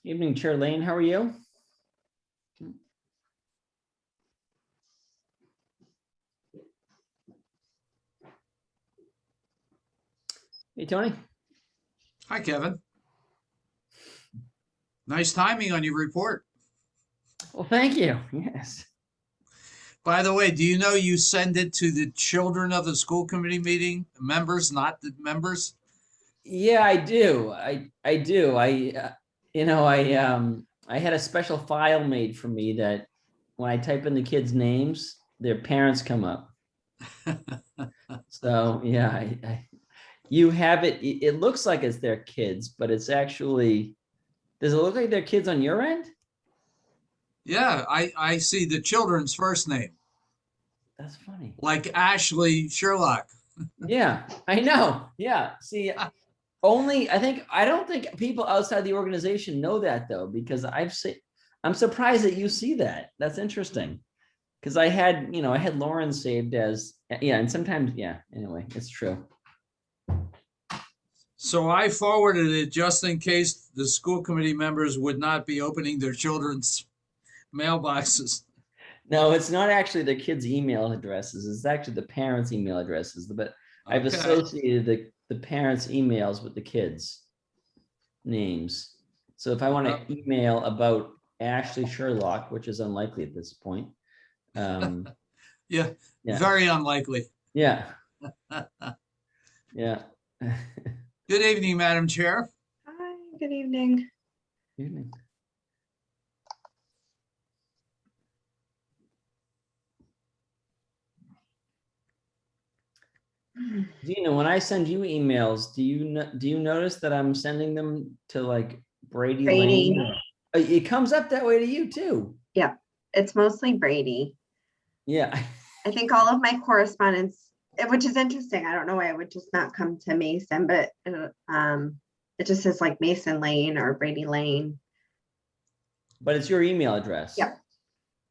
Evening, Chair Lane. How are you? Hey, Tony. Hi, Kevin. Nice timing on your report. Well, thank you. Yes. By the way, do you know you send it to the children of the school committee meeting members, not the members? Yeah, I do. I do. I had a special file made for me that when I type in the kids' names, their parents come up. So yeah, you have it. It looks like it's their kids, but it's actually. Does it look like their kids on your end? Yeah, I see the children's first name, That's funny. like Ashley Sherlock. Yeah, I know. Yeah. See, I don't think people outside the organization know that though, because I'm surprised that you see that. That's interesting. Because I had Lauren saved as, yeah, and sometimes, yeah, anyway, it's true. So I forwarded it just in case the school committee members would not be opening their children's mailboxes. No, it's not actually the kids' email addresses. It's actually the parents' email addresses. But I've Okay. associated the parents' emails with the kids' names. So if I want Well, to email about Ashley Sherlock, which is unlikely at this point, um, yeah, yeah, very unlikely. yeah, yeah. Good evening, Madam Chair. Hi, good evening. Evening. Gina, when I send you emails, do you notice that I'm sending them to like Brady Brady. Lane? It comes up that way to you too. Yeah, it's mostly Brady. Yeah. I think all of my correspondence, which is interesting. I don't know why it would just not come to Mason, but it just says like Mason Lane or Brady Lane. But it's your email address. Yep.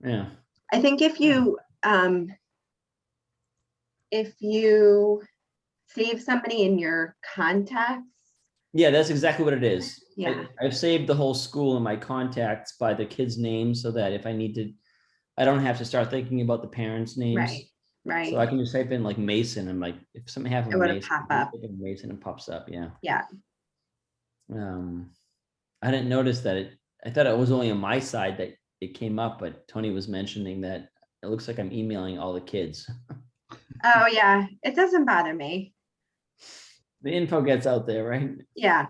Yeah. I think if you save somebody in your contacts. Yeah, that's exactly what it is. Yeah. I've saved the whole school in my contacts by the kids' names so that if I need to, I don't have to start thinking about the parents' names. Right. So I can just type in like Mason and like if something happened It with would Mason, pop up. Mason and pops up. Yeah. Yeah. I didn't notice that I thought it was only on my side that it came up, but Tony was mentioning that it looks like I'm emailing all the kids. Oh yeah, it doesn't bother me. The info gets out there, right? Yeah.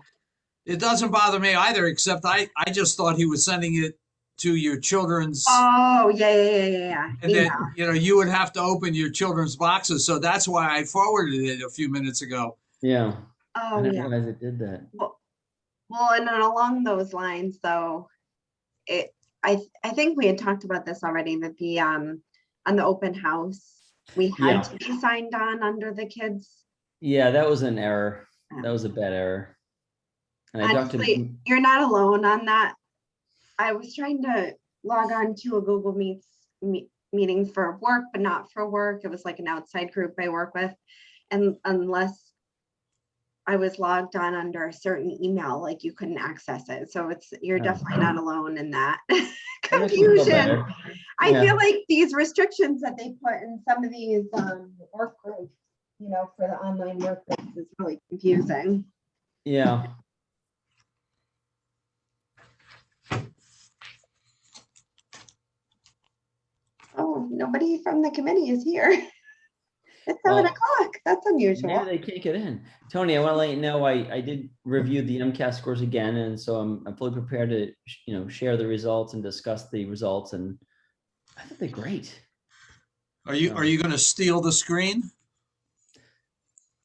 It doesn't bother me either, except I just thought he was sending it to your children's. Oh yeah. And then, you would have to open your children's boxes. So that's why I forwarded it a few minutes ago. Yeah. I Oh didn't yeah. realize it did that. Well, and then along those lines, though, I think we had talked about this already, that the on the open house, we had to be signed on under the kids. Yeah, that was an error. That was a bad error. And honestly, you're not alone on that. I was trying to log on to a Google meeting for work, but not for work. It was like an outside group I work with. And unless I was logged on under a certain email, like you couldn't access it. So you're definitely not alone in that confusion. I feel like these restrictions that they put in some of these work groups, for the online work groups is really confusing. Yeah. Oh, nobody from the committee is here. It's 7 o'clock. That's unusual. Maybe they can't get in. Tony, I want to let you know I did review the MCAS scores again, and so I'm fully prepared to share the results and discuss the results, and I think they're great. Are you going to steal the screen?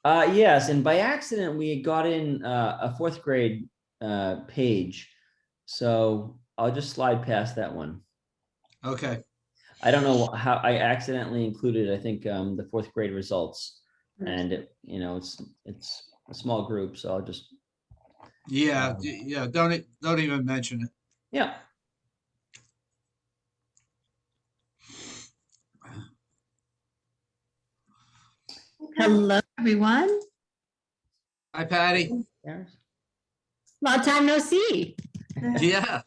Yes, and by accident we got in a fourth grade page, so I'll just slide past that one. Okay. I don't know how I accidentally included, I think, the fourth grade results, and it's a small group, so I'll just. Yeah. Don't even mention it. Yeah. Hello, everyone. Hi, Patty. Long time no see. Yeah.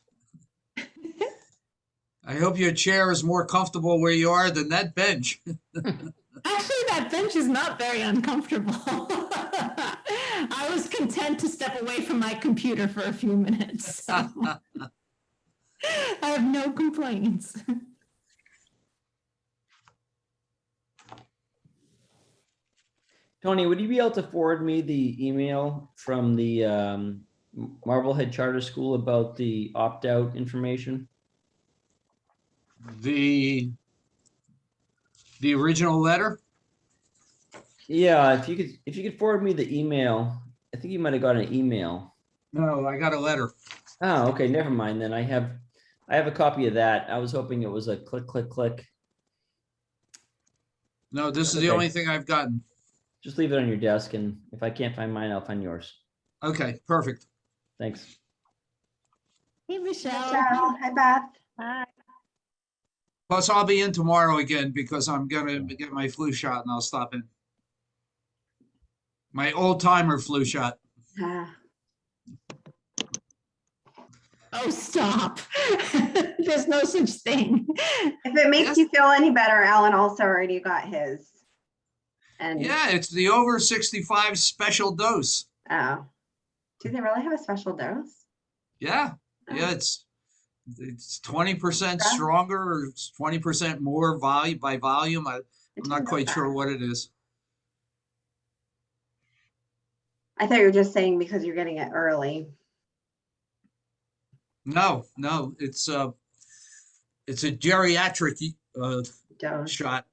I hope your chair is more comfortable where you are than that bench. Actually, that bench is not very uncomfortable. I was content to step away from my computer for a few minutes. So. I have no complaints. Tony, would you be able to forward me the email from the Marblehead Charter School about the opt-out information? The original letter? Yeah, if you could forward me the email. I think you might have got an email. No, I got a letter. Oh, okay, never mind then. I have a copy of that. I was hoping it was a click, click, click. No, this is the Okay. only thing I've gotten. Just leave it on your desk, and if I can't find mine, I'll find yours. Okay, perfect. Thanks. Hey, Michelle. Michelle, hi Beth. Hi. Plus, I'll be in tomorrow again because I'm gonna get my flu shot and I'll stop in. My old timer flu shot. Ah, Oh, stop. There's no such thing. If it makes Yes. you feel any better, Alan also already got his. And Yeah, it's the over 65 special dose. oh, do they really have a special dose? Yeah, yeah, it's 20% stronger or it's 20% more volume by volume. I'm not quite sure what it is. I thought you were just saying because you're getting it early. No, it's a geriatric Dose. shot.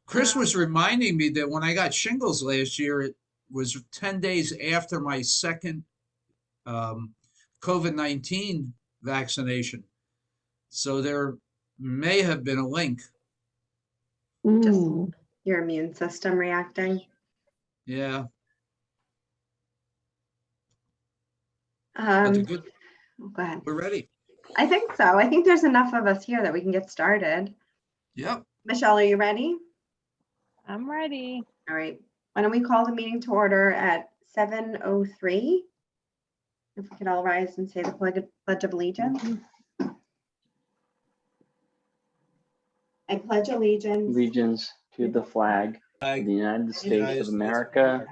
Chris was reminding me that when I got shingles last year, it was 10 days after my second COVID-19 vaccination. So there may have been a link. Ooh. Your immune system reacting. Yeah. But Go ahead. we're ready. I think so. I think there's enough of us here that we can get started. Yep. Michelle, are you ready? I'm ready. All right. Why don't we call the meeting to order at 7:03? If we could all rise and say the Pledge of Allegiance. I pledge allegiance To the flag of the United States of America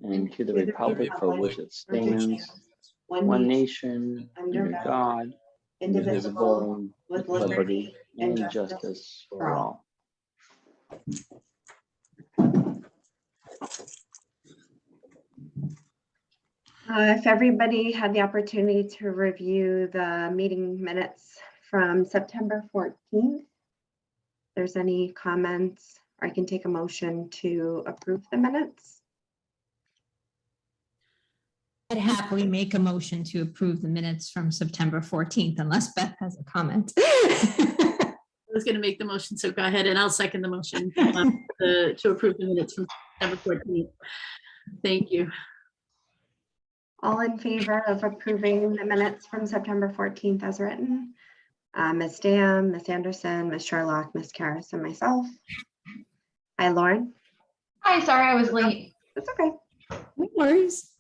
and to the republic for which it stands, one nation, under God, indivisible, with liberty and justice for all. If everybody had the opportunity to review the meeting minutes from September 14th, if there's any comments, or I can take a motion to approve the minutes. I'd happily make a motion to approve the minutes from September 14th, unless Beth has a comment. I was going to make the motion, so go ahead and I'll second the motion to approve the minutes from September 14th. Thank you. All in favor of approving the minutes from September 14th as written? Ms. Dam, Ms. Anderson, Ms. Sherlock, Ms. Karras, and myself. Hi, Lauren. Hi, sorry I was late. That's okay. No worries.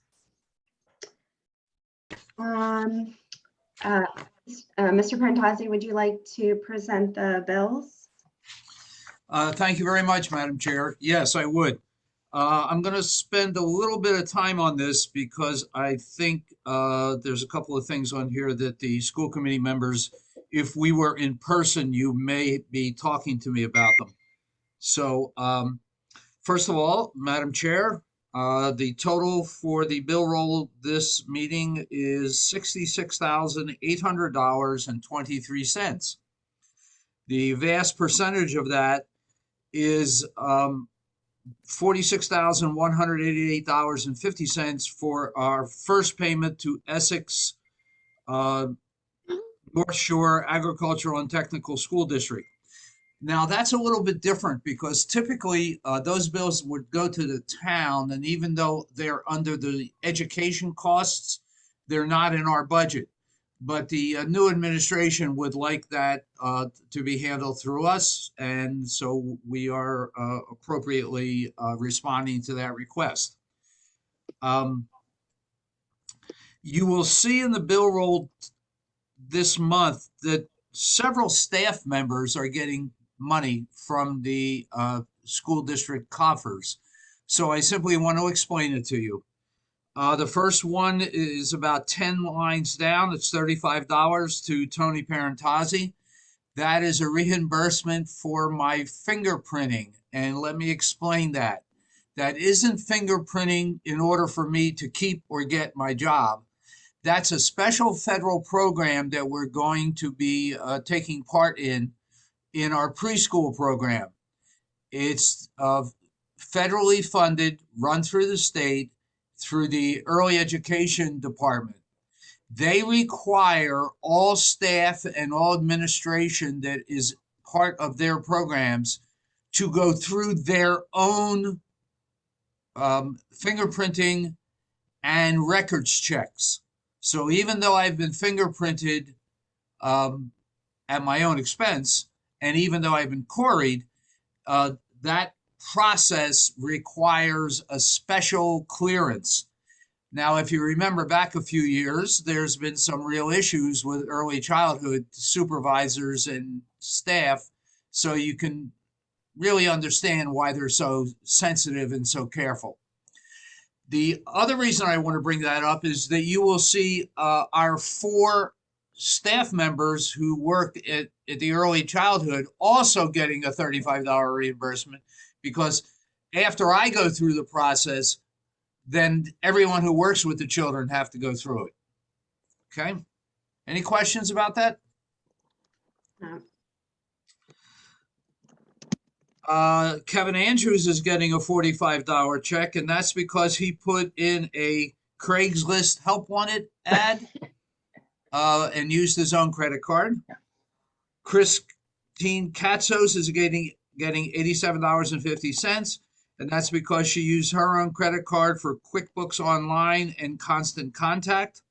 Mr. Parentazzi, would you like to present the bills? Thank you very much, Madam Chair. Yes, I would. I'm going to spend a little bit of time on this because I think there's a couple of things on here that the school committee members, if we were in person, you may be talking to me about them. So first of all, Madam Chair, the total for the bill roll this meeting is $66,800.23. The vast percentage of that is $46,188.50 for our first payment to Essex North Shore Agricultural and Technical School District. Now that's a little bit different because typically those bills would go to the town, and even though they're under the education costs, they're not in our budget. But the new administration would like that to be handled through us, and so we are appropriately responding to that request. You will see in the bill roll this month that several staff members are getting money from the school district coffers. So I simply want to explain it to you. The first one is about 10 lines down. It's $35 to Tony Parentazzi. That is a reimbursement for my fingerprinting. And let me explain that. That isn't fingerprinting in order for me to keep or get my job. That's a special federal program that we're going to be taking part in our preschool program. It's federally funded, run through the state, through the early education department. They require all staff and all administration that is part of their programs to go through their own fingerprinting and records checks. So even though I've been fingerprinted at my own expense, and even though I've been quarried, that process requires a special clearance. Now, if you remember back a few years, there's been some real issues with early childhood supervisors and staff, so you can really understand why they're so sensitive and so careful. The other reason I want to bring that up is that you will see our 4 staff members who work at the early childhood also getting a $35 reimbursement, because after I go through the process, then everyone who works with the children have to go through it. Okay? Any questions about that? No. Kevin Andrews is getting a $45 check, and that's because he put in a Craigslist help wanted ad and used his own credit card. Christine Katzos is getting $87.50, and that's because she used her own credit card for QuickBooks Online and Constant Contact.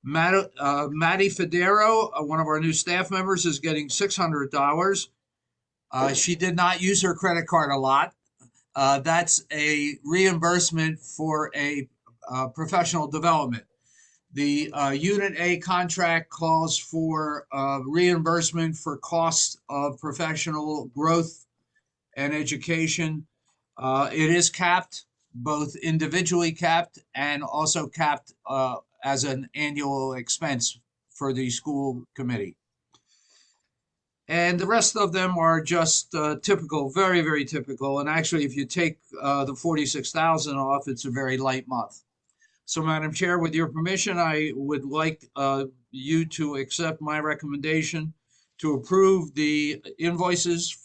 Maddie Federo, one of our new staff members, is getting $600. She did not use her credit card a lot. That's a reimbursement for a professional development. The Unit A contract calls for reimbursement for costs of professional growth and education. It is capped, both individually capped and also capped as an annual expense for the school committee. And the rest of them are just typical, very, very typical. And actually, if you take the 46,000 off, it's a very light month. So, Madam Chair, with your permission, I would like you to accept my recommendation to approve the invoices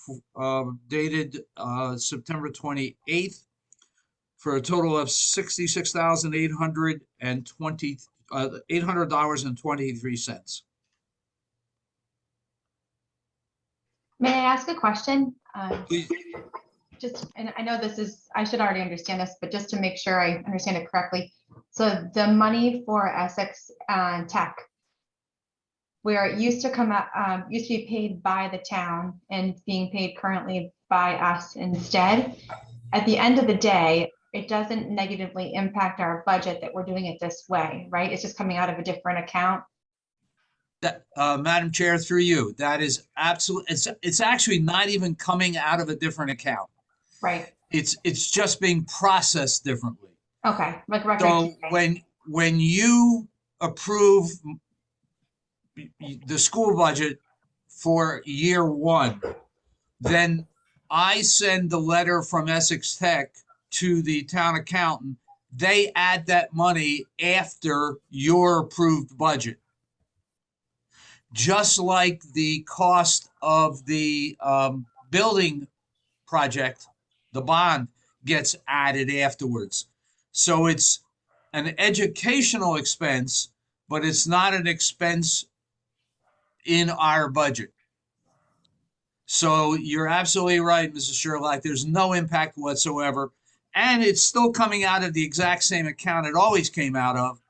dated September 28th for a total of $800.23. May I ask a question? Please. And I know I should already understand this, but just to make sure I understand it correctly. So the money for Essex Tech, where it used to come out, used to be paid by the town and being paid currently by us instead, at the end of the day, it doesn't negatively impact our budget that we're doing it this way, right? It's just coming out of a different account. Madam Chair, through you, that is absolutely, it's actually not even coming out of a different account. Right. It's just being processed differently. Okay. Like record. So when you approve the school budget for year 1, then I send the letter from Essex Tech to the town accountant. They add that money after your approved budget. Just like the cost of the building project, the bond gets added afterwards. So it's an educational expense, but it's not an expense in our budget. So you're absolutely right, Mrs. Sherlock. There's no impact whatsoever. And it's still coming out of the exact same account it always came out of.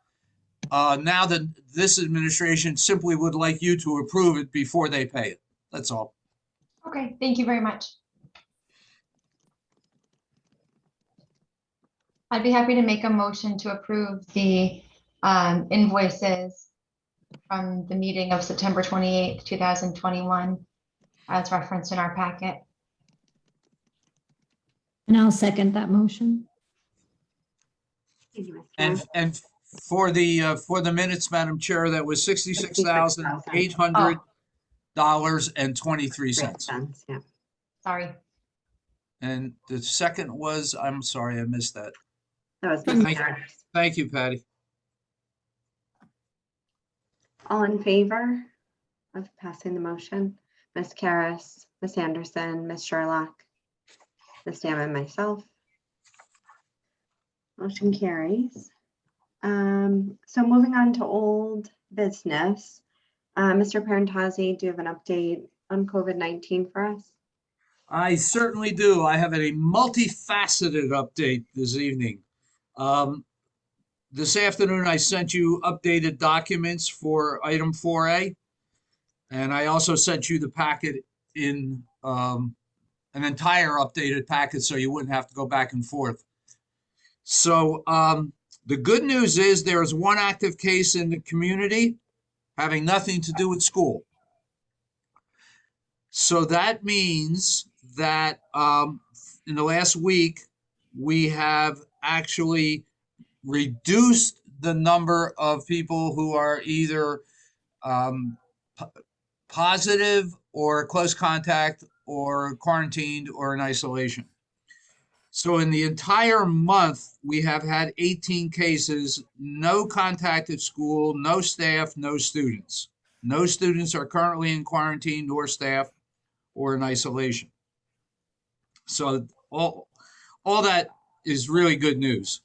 Now that this administration simply would like you to approve it before they pay it. That's all. Okay, thank you very much. I'd be happy to make a motion to approve the invoices from the meeting of September 28th, 2021, as referenced in our packet. And I'll second that motion. Thank you, Ms. And, Karen. and for the minutes, Madam Chair, that was $66,800.23. Cents, yeah. Sorry. And the second was, I'm sorry, I missed that. That was Thank Ms. you. Karen. Thank you, Patty. All in favor of passing the motion? Ms. Karas, Ms. Anderson, Ms. Sherlock, Ms. Dam, and myself. Motion carries. So moving on to old business. Mr. Parentazzi, do you have an update on COVID-19 for us? I certainly do. I have a multifaceted update this evening. This afternoon, I sent you updated documents for item 4A. And I also sent you the packet in an entire updated packet so you wouldn't have to go back and forth. So the good news is there is one active case in the community having nothing to do with school. So that means that in the last week, we have actually reduced the number of people who are either positive or close contact or quarantined or in isolation. So in the entire month, we have had 18 cases, no contact at school, no staff, no students. No students are currently in quarantine, nor staff or in isolation. So all that is really good news.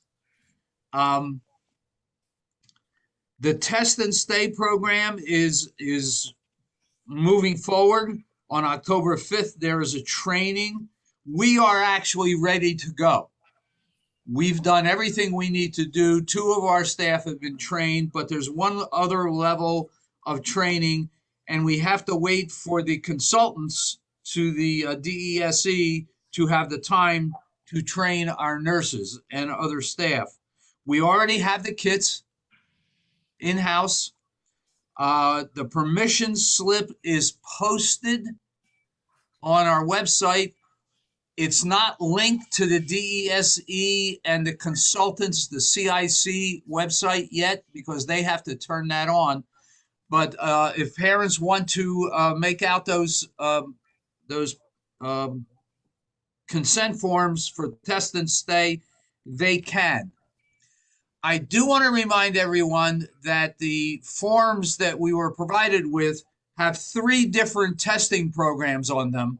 The test and stay program is moving forward. On October 5th, there is a training. We are actually ready to go. We've done everything we need to do. 2 of our staff have been trained, but there's one other level of training, and we have to wait for the consultants to the DESE to have the time to train our nurses and other staff. We already have the kits in-house. The permission slip is posted on our website. It's not linked to the DESE and the consultants, the CIC website yet, because they have to turn that on. But if parents want to make out those consent forms for test and stay, they can. I do want to remind everyone that the forms that we were provided with have 3 different testing programs on them.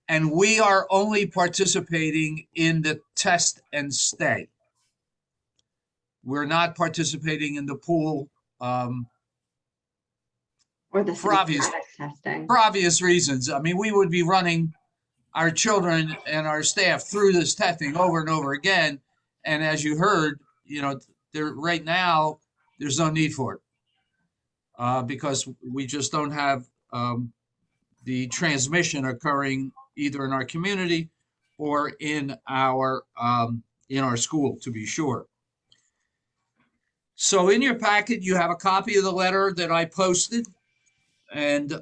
And we are only participating in the test and stay. We're not participating in the pool Or the for obvious testing. reasons. I mean, we would be running our children and our staff through this testing over and over again. And as you heard, you know, right now, there's no need for it because we just don't have the transmission occurring either in our community or in our school, to be sure. So in your packet, you have a copy of the letter that I posted and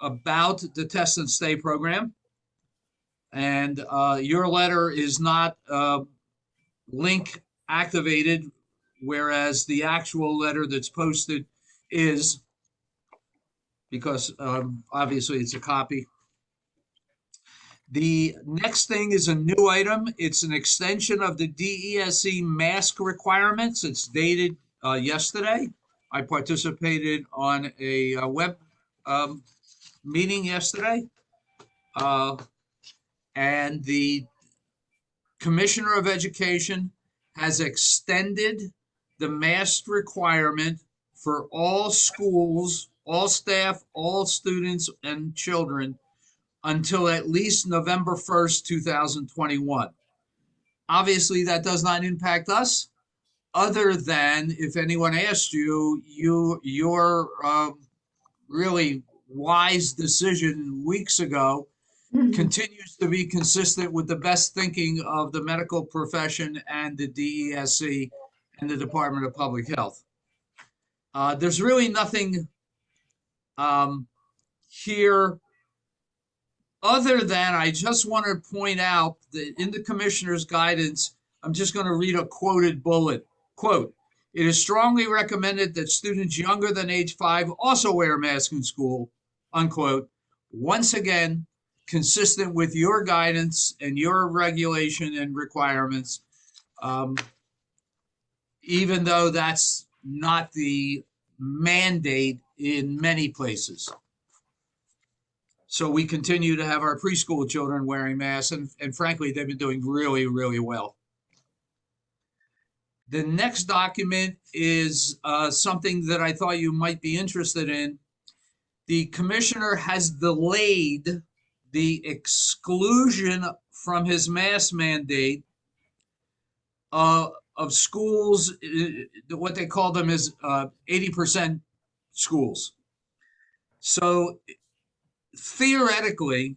about the test and stay program. And your letter is not link activated, whereas the actual letter that's posted is, because obviously it's a copy. The next thing is a new item. It's an extension of the DESE mask requirements. It's dated yesterday. I participated on a web meeting yesterday. And the Commissioner of Education has extended the mask requirement for all schools, all staff, all students and children until at least November 1st, 2021. Obviously, that does not impact us, other than if anyone asked you, your really wise decision weeks ago continues to be consistent with the best thinking of the medical profession and the DESC and the Department of Public Health. There's really nothing here other than I just want to point out that in the commissioner's guidance, I'm just going to read a quoted bullet. Quote, "It is strongly recommended that students younger than age 5 also wear a mask in school," unquote. Once again, consistent with your guidance and your regulation and requirements, even though that's not the mandate in many places. So we continue to have our preschool children wearing masks, and frankly, they've been doing really, really well. The next document is something that I thought you might be interested in. The commissioner has delayed the exclusion from his mask mandate of schools, what they call them is 80% schools. So theoretically,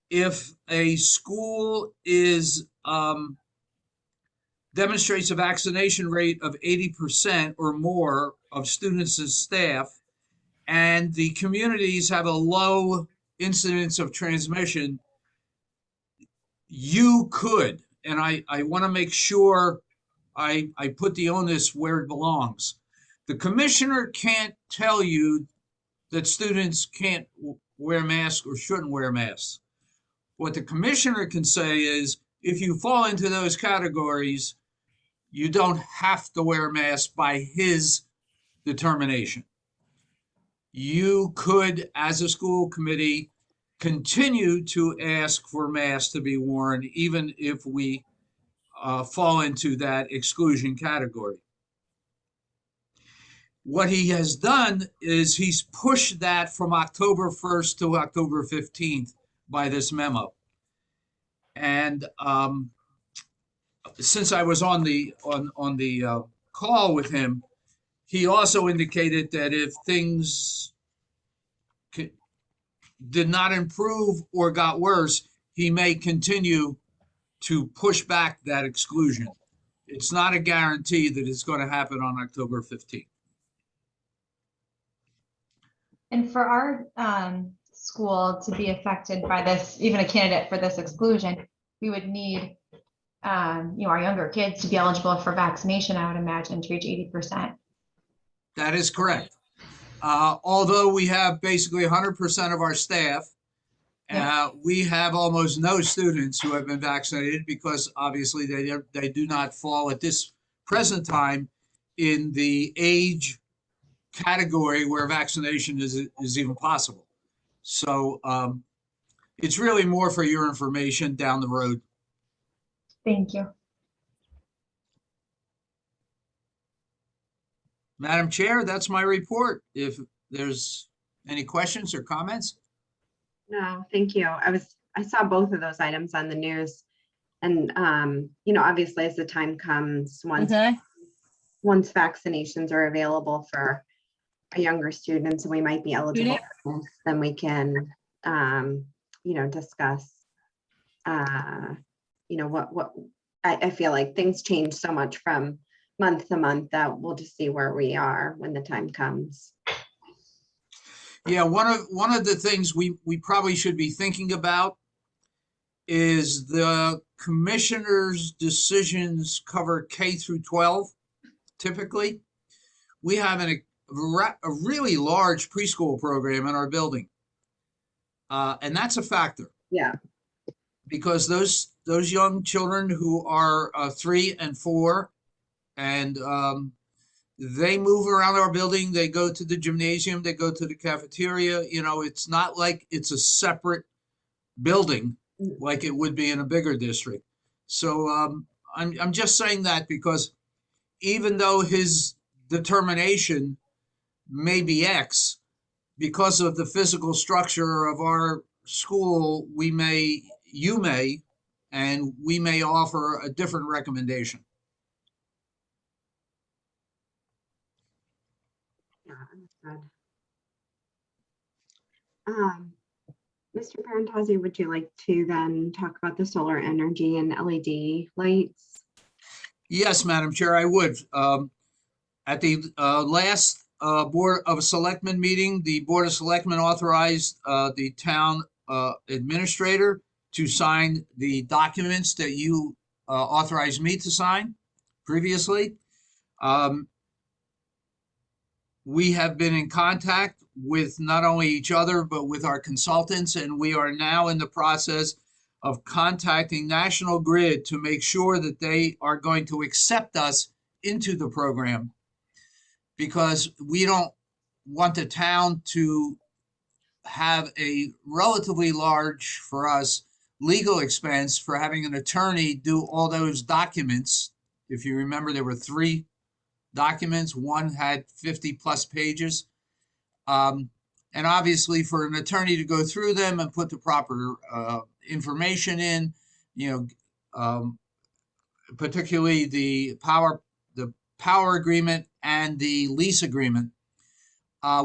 if a school is demonstrates a vaccination rate of 80% or more of students and staff, and the communities have a low incidence of transmission, you could, and I want to make sure I put the onus where it belongs. The commissioner can't tell you that students can't wear masks or shouldn't wear masks. What the commissioner can say is, if you fall into those categories, you don't have to wear a mask by his determination. You could, as a school committee, continue to ask for masks to be worn, even if we fall into that exclusion category. What he has done is he's pushed that from October 1st to October 15th by this memo. And since I was on the call with him, he also indicated that if things did not improve or got worse, he may continue to push back that exclusion. It's not a guarantee that it's going to happen on October 15th. And for our school to be affected by this, even a candidate for this exclusion, we would need our younger kids to be eligible for vaccination, I would imagine, to reach 80%. That is correct. Although we have basically 100% of our staff, we have almost no students who have been vaccinated because obviously they do not fall at this present time in the age category where vaccination is even possible. So it's really more for your information down the road. Thank you. Madam Chair, that's my report. If there's any questions or comments. No, thank you. I saw both of those items on the news, and obviously as the time comes, once vaccinations are available for younger students and we might be eligible for this, then we can discuss what I feel like things change so much from month to month that we'll just see where we are when the time comes. Yeah, one of the things we probably should be thinking about is the commissioner's decisions cover K through 12. Typically, we have a really large preschool program in our building, and that's a factor. Yeah, because those young children who are 3 and 4, and they move around our building. They go to the gymnasium. They go to the cafeteria. It's not like it's a separate building like it would be in a bigger district. So I'm just saying that because even though his determination may be X, because of the physical structure of our school, you may, and we may offer a different recommendation. yeah, understood. Mr. Parentazzi, would you like to then talk about the solar energy and LED lights? Yes, Madam Chair, I would. At the last Board of Selectmen meeting, the Board of Selectmen authorized the town administrator to sign the documents that you authorized me to sign previously. We have been in contact with not only each other, but with our consultants, and we are now in the process of contacting National Grid to make sure that they are going to accept us into the program, because we don't want the town to have a relatively large, for us, legal expense for having an attorney do all those documents. If you remember, there were 3 documents. One had 50+ pages. And obviously for an attorney to go through them and put the proper information in, particularly the power agreement and the lease agreement,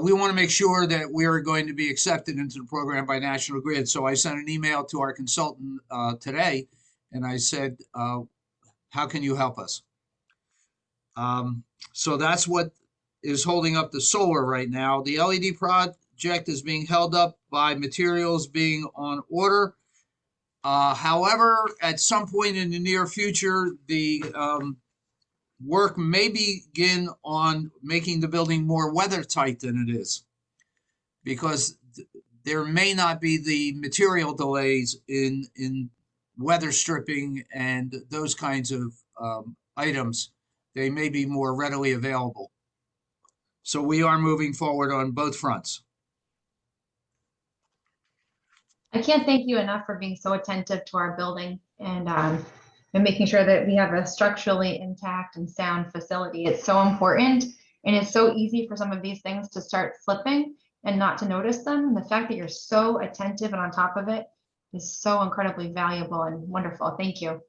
we want to make sure that we are going to be accepted into the program by National Grid. So I sent an email to our consultant today, and I said, how can you help us? So that's what is holding up the solar right now. The LED project is being held up by materials being on order. However, at some point in the near future, the work may begin on making the building more weather tight than it is, because there may not be the material delays in weather stripping and those kinds of items. They may be more readily available. So we are moving forward on both fronts. I can't thank you enough for being so attentive to our building and making sure that we have a structurally intact and sound facility. It's so important, and it's so easy for some of these things to start slipping and not to notice them. And the fact that you're so attentive and on top of it is so incredibly valuable and wonderful. Thank you.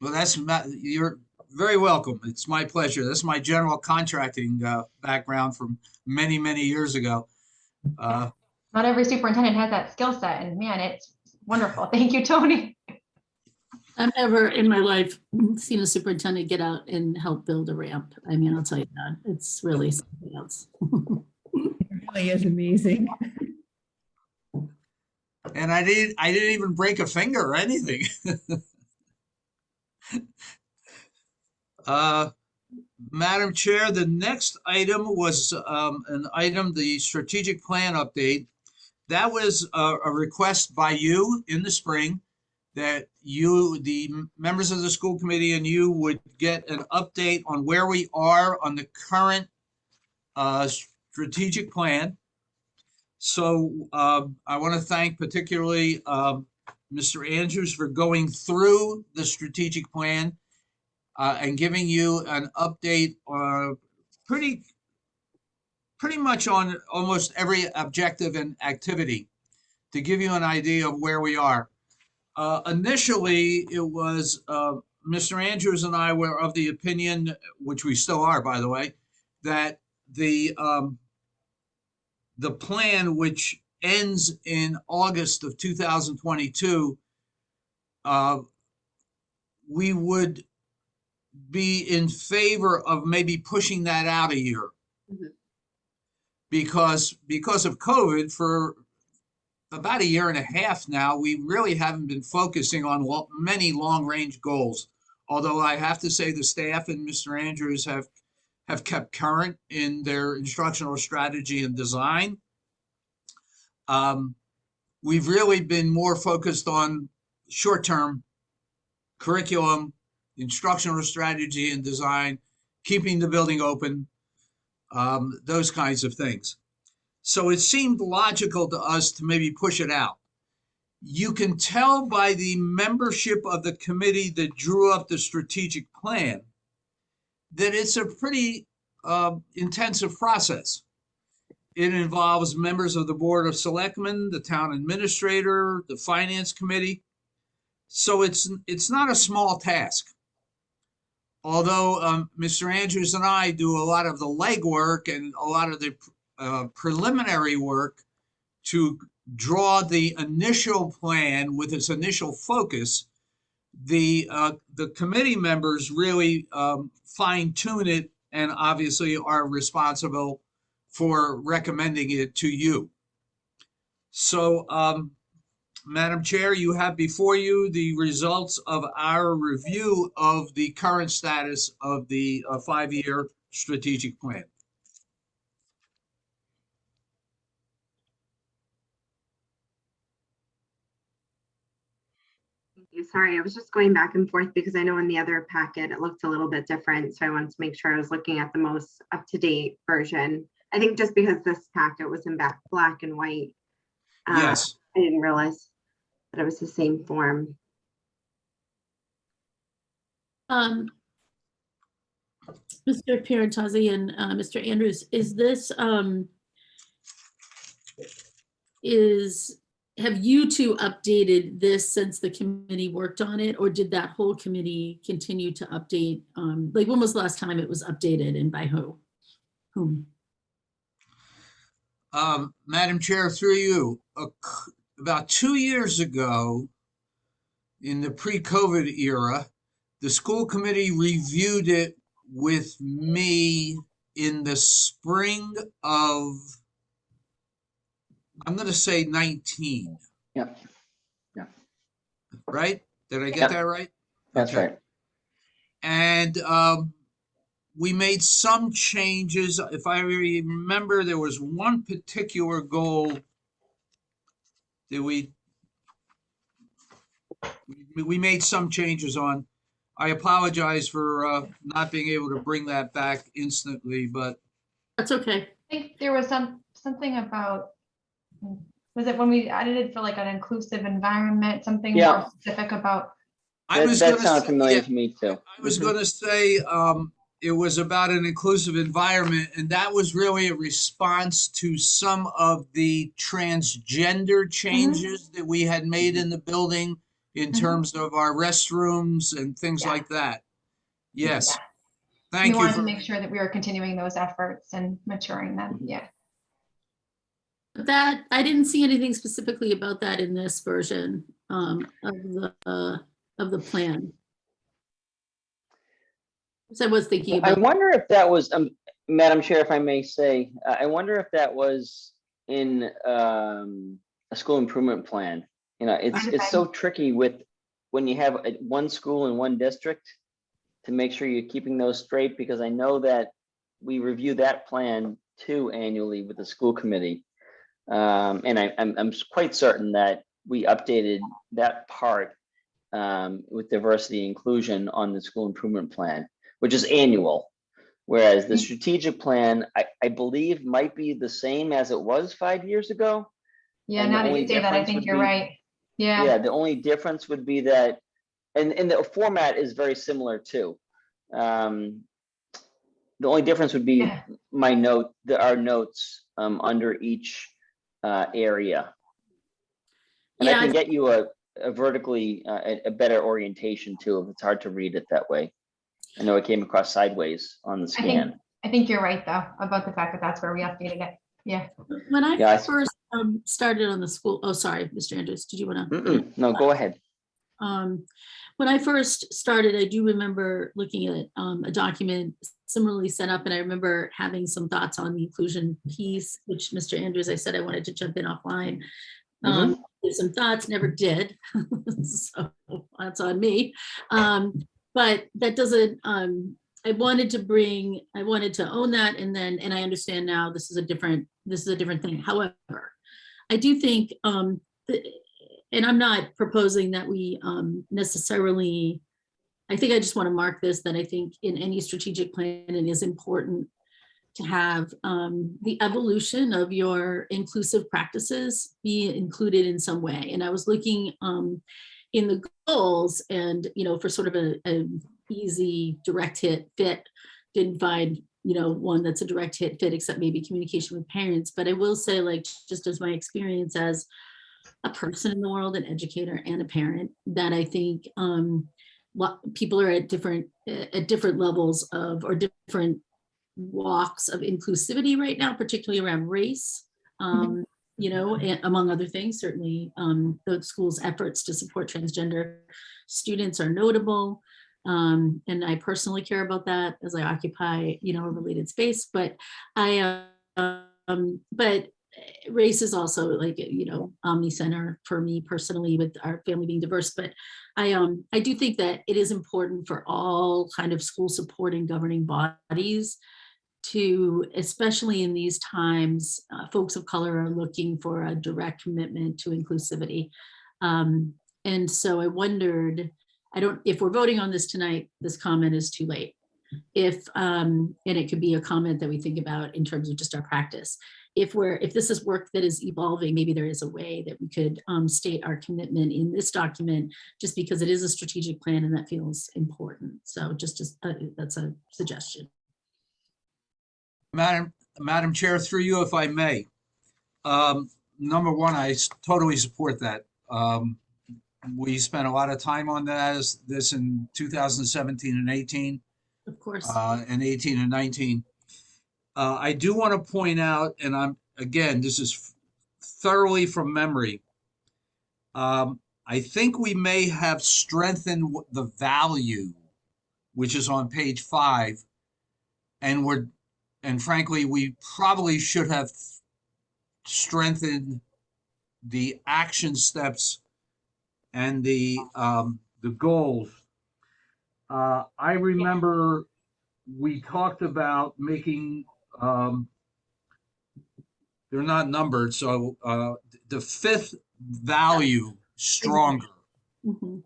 Well, you're very welcome. It's my pleasure. That's my general contracting background from many, many years ago. Not every superintendent has that skill set, and man, it's wonderful. Thank you, Tony. I've never in my life seen a superintendent get out and help build a ramp. I mean, I'll tell you that. It's really something else. It really is amazing. And I didn't even break a finger or anything. Madam Chair, the next item was an item, the strategic plan update. That was a request by you in the spring that you, the members of the school committee, and you would get an update on where we are on the current strategic plan. So I want to thank particularly Mr. Andrews for going through the strategic plan and giving you an update pretty much on almost every objective and activity to give you an idea of where we are. Initially, it was Mr. Andrews and I were of the opinion, which we still are, by the way, that the plan, which ends in August of 2022, we would be in favor of maybe pushing that out a year. Mm-hmm. Because of COVID, for about a year and a half now, we really haven't been focusing on many long-range goals. Although I have to say the staff and Mr. Andrews have kept current in their instructional strategy and design. We've really been more focused on short-term curriculum, instructional strategy and design, keeping the building open, those kinds of things. So it seemed logical to us to maybe push it out. You can tell by the membership of the committee that drew up the strategic plan that it's a pretty intensive process. It involves members of the Board of Selectmen, the town administrator, the finance committee. So it's not a small task. Although Mr. Andrews and I do a lot of the legwork and a lot of the preliminary work to draw the initial plan with its initial focus, the committee members really fine tune it and obviously are responsible for recommending it to you. So, Madam Chair, you have before you the results of our review of the current status of the 5-year strategic plan. Thank you. Sorry, I was just going back and forth because I know in the other packet it looked a little bit different. So I wanted to make sure I was looking at the most up-to-date version. I think just because this packet was in black and white, Yes. I didn't realize that it was the same form. Mr. Pierantozzi and Mr. Andrews, is this have you two updated this since the committee worked on it, or did that whole committee continue to update? Like, when was the last time it was updated and by whom? Madam Chair, through you, about 2 years ago, in the pre-COVID era, the school committee reviewed it with me in the spring of, I'm going to say 19. Yep. Yeah. Right? Did I get Yep. that right? That's Okay. right. And we made some changes. If I remember, there was one particular goal that we made some changes on. I apologize for not being able to bring that back instantly, but That's okay. I think there was something about, was it when we added it for like an inclusive environment, something Yeah. more specific about? That sounds familiar to me too. I was going to say it was about an inclusive environment, and that was really a response to some of the transgender changes that we had made in the building in terms of our restrooms and things Yeah. like that. Yes. Yeah. Thank We you. wanted to make sure that we were continuing those efforts and maturing them. Yeah. That I didn't see anything specifically about that in this version of the plan. So I was thinking I about. wonder if that was, Madam Chair, if I may say, I wonder if that was in a school improvement plan. You know, it's so tricky with when you have one school in one district to make sure you're keeping those straight, because I know that we review that plan too annually with the school committee. And I'm quite certain that we updated that part with diversity inclusion on the school improvement plan, which is annual. Whereas the strategic plan, I believe might be the same as it was 5 years ago. Yeah, And now the that you only say that, I difference think would you're be- right. Yeah. Yeah, the only difference would be that, and the format is very similar too. The only difference would be Yeah. our notes under each area. And Yeah, I can get you a vertically, a better orientation too, if it's hard to read it that way. I know it came across sideways on the scan. I think you're right though, about the fact that that's where we updated it. Yeah. When I Yeah, first started on the school, oh, sorry, Mr. Andrews, did you want to? No, go ahead. When I first started, I do remember looking at a document similarly set up, and I remember having some thoughts on the inclusion piece, which Mr. Andrews, I said I wanted to jump in offline. Did some thoughts, never did. So that's on me. But that doesn't, I wanted to own that, and I understand now this is a different thing. However, I do think, and I'm not proposing that we necessarily, I think I just want to mark this, that I think in any strategic plan, it is important to have the evolution of your inclusive practices be included in some way. And I was looking in the goals, and, for sort of a easy direct hit fit, didn't find, one that's a direct hit fit, except maybe communication with parents. But I will say, like, just as my experience as a person in the world, an educator and a parent, that I think people are at different levels of, or different walks of inclusivity right now, particularly around race. among other things, certainly the school's efforts to support transgender students are notable. And I personally care about that as I occupy, a related space, but but race is also like, omni-center for me personally with our family being diverse, but I do think that it is important for all kind of school supporting governing bodies to, especially in these times, folks of color are looking for a direct commitment to inclusivity. And so I wondered, if we're voting on this tonight, this comment is too late. And it could be a comment that we think about in terms of just our practice. If this is work that is evolving, maybe there is a way that we could state our commitment in this document, just because it is a strategic plan and that feels important. So just that's a suggestion. Madam Chair, through you, if I may. Number one, I totally support that. We spent a lot of time on this in 2017 and 18. Of course. And 18 and 19. I do want to point out, and this is thoroughly from memory. I think we may have strengthened the value, which is on page 5, and frankly, we probably should have strengthened the action steps and the goals. I remember we talked about making, they're not numbered, so the 5th value stronger. Mm-hmm.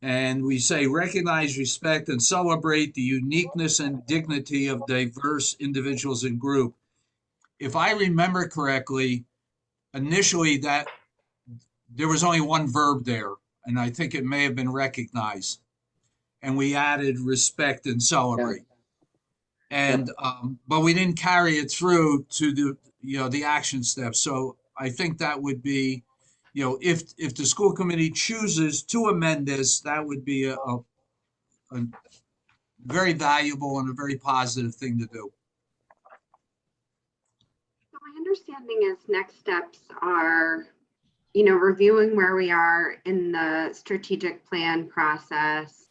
And we say recognize, respect, and celebrate the uniqueness and dignity of diverse individuals and group. If I remember correctly, initially that there was only one verb there, and I think it may have been recognize. And we added respect and celebrate. And but we didn't carry it through to the action steps. So I think that would be, if the school committee chooses to amend this, that would be a very valuable and a very positive thing to do. So my understanding is next steps are, reviewing where we are in the strategic plan process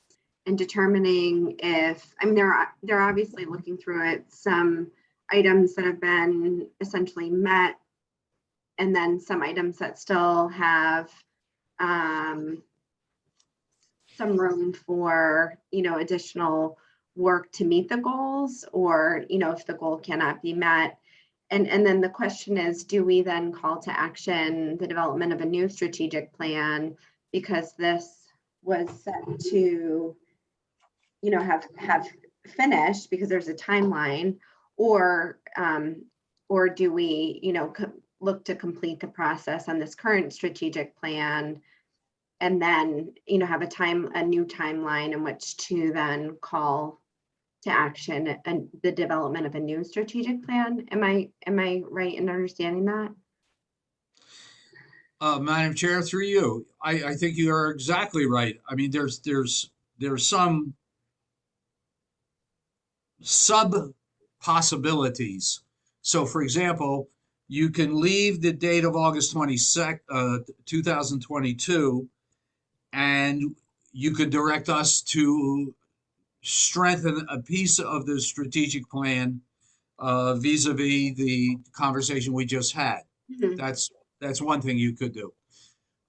and determining if, they're obviously looking through it, some items that have been essentially met, and then some items that still have some room for, additional work to meet the goals, or, if the goal cannot be met. And then the question is, do we then call to action the development of a new strategic plan, because this was set to, have finished because there's a timeline, or do we, look to complete the process on this current strategic plan, and then, have a new timeline in which to then call to action and the development of a new strategic plan. Am I right in understanding that? Madam Chair, through you, I think you are exactly right. There's some sub possibilities. So for example, you can leave the date of August 22nd, 2022, and you could direct us to strengthen a piece of the strategic plan vis-a-vis the conversation we just had. Mm-hmm. That's one thing you could do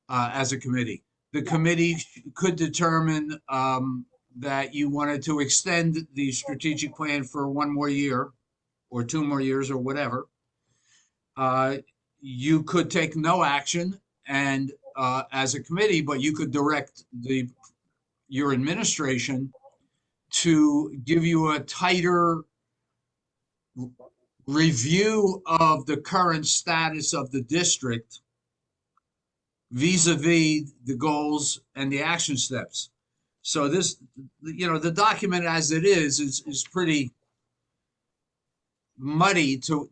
as a committee. The committee could determine that you wanted to extend the strategic plan for 1 more year or 2 more years or whatever. You could take no action and as a committee, but you could direct your administration to give you a tighter review of the current status of the district vis-a-vis the goals and the action steps. So this, the document as it is pretty muddy to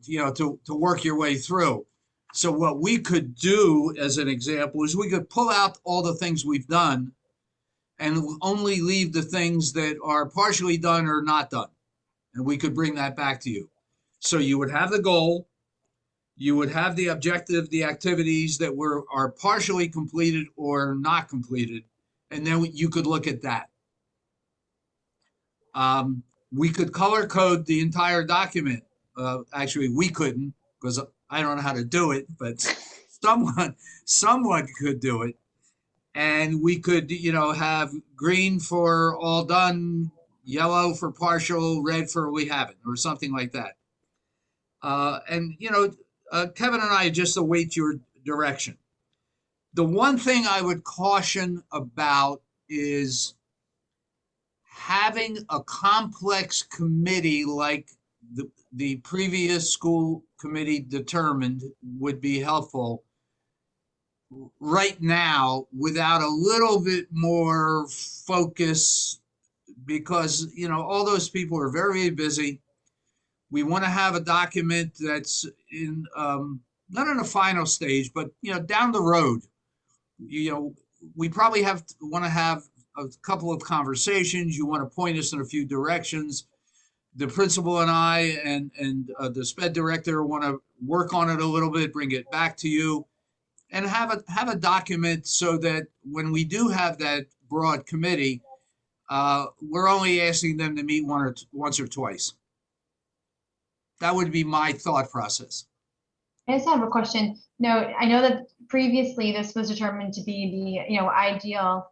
work your way through. So what we could do as an example is we could pull out all the things we've done and only leave the things that are partially done or not done. And we could bring that back to you. So you would have the goal, You would have the objective, the activities that are partially completed or not completed, and then you could look at that. We could color code the entire document. Actually, we couldn't, because I don't know how to do it, but someone could do it. And we could, have green for all done, yellow for partial, red for we haven't, or something like that. Kevin and I just await your direction. The one thing I would caution about is having a complex committee like the previous school committee determined would be helpful right now without a little bit more focus, because, all those people are very busy. We want to have a document that's in, not in a final stage, but, down the road. We probably want to have a couple of conversations. You want to point us in a few directions. The principal and I and the SPED director want to work on it a little bit, bring it back to you, and have a document so that when we do have that broad committee, we're only asking them to meet once or twice. That would be my thought process. I just have a question. No, I know that previously this was determined to be the, ideal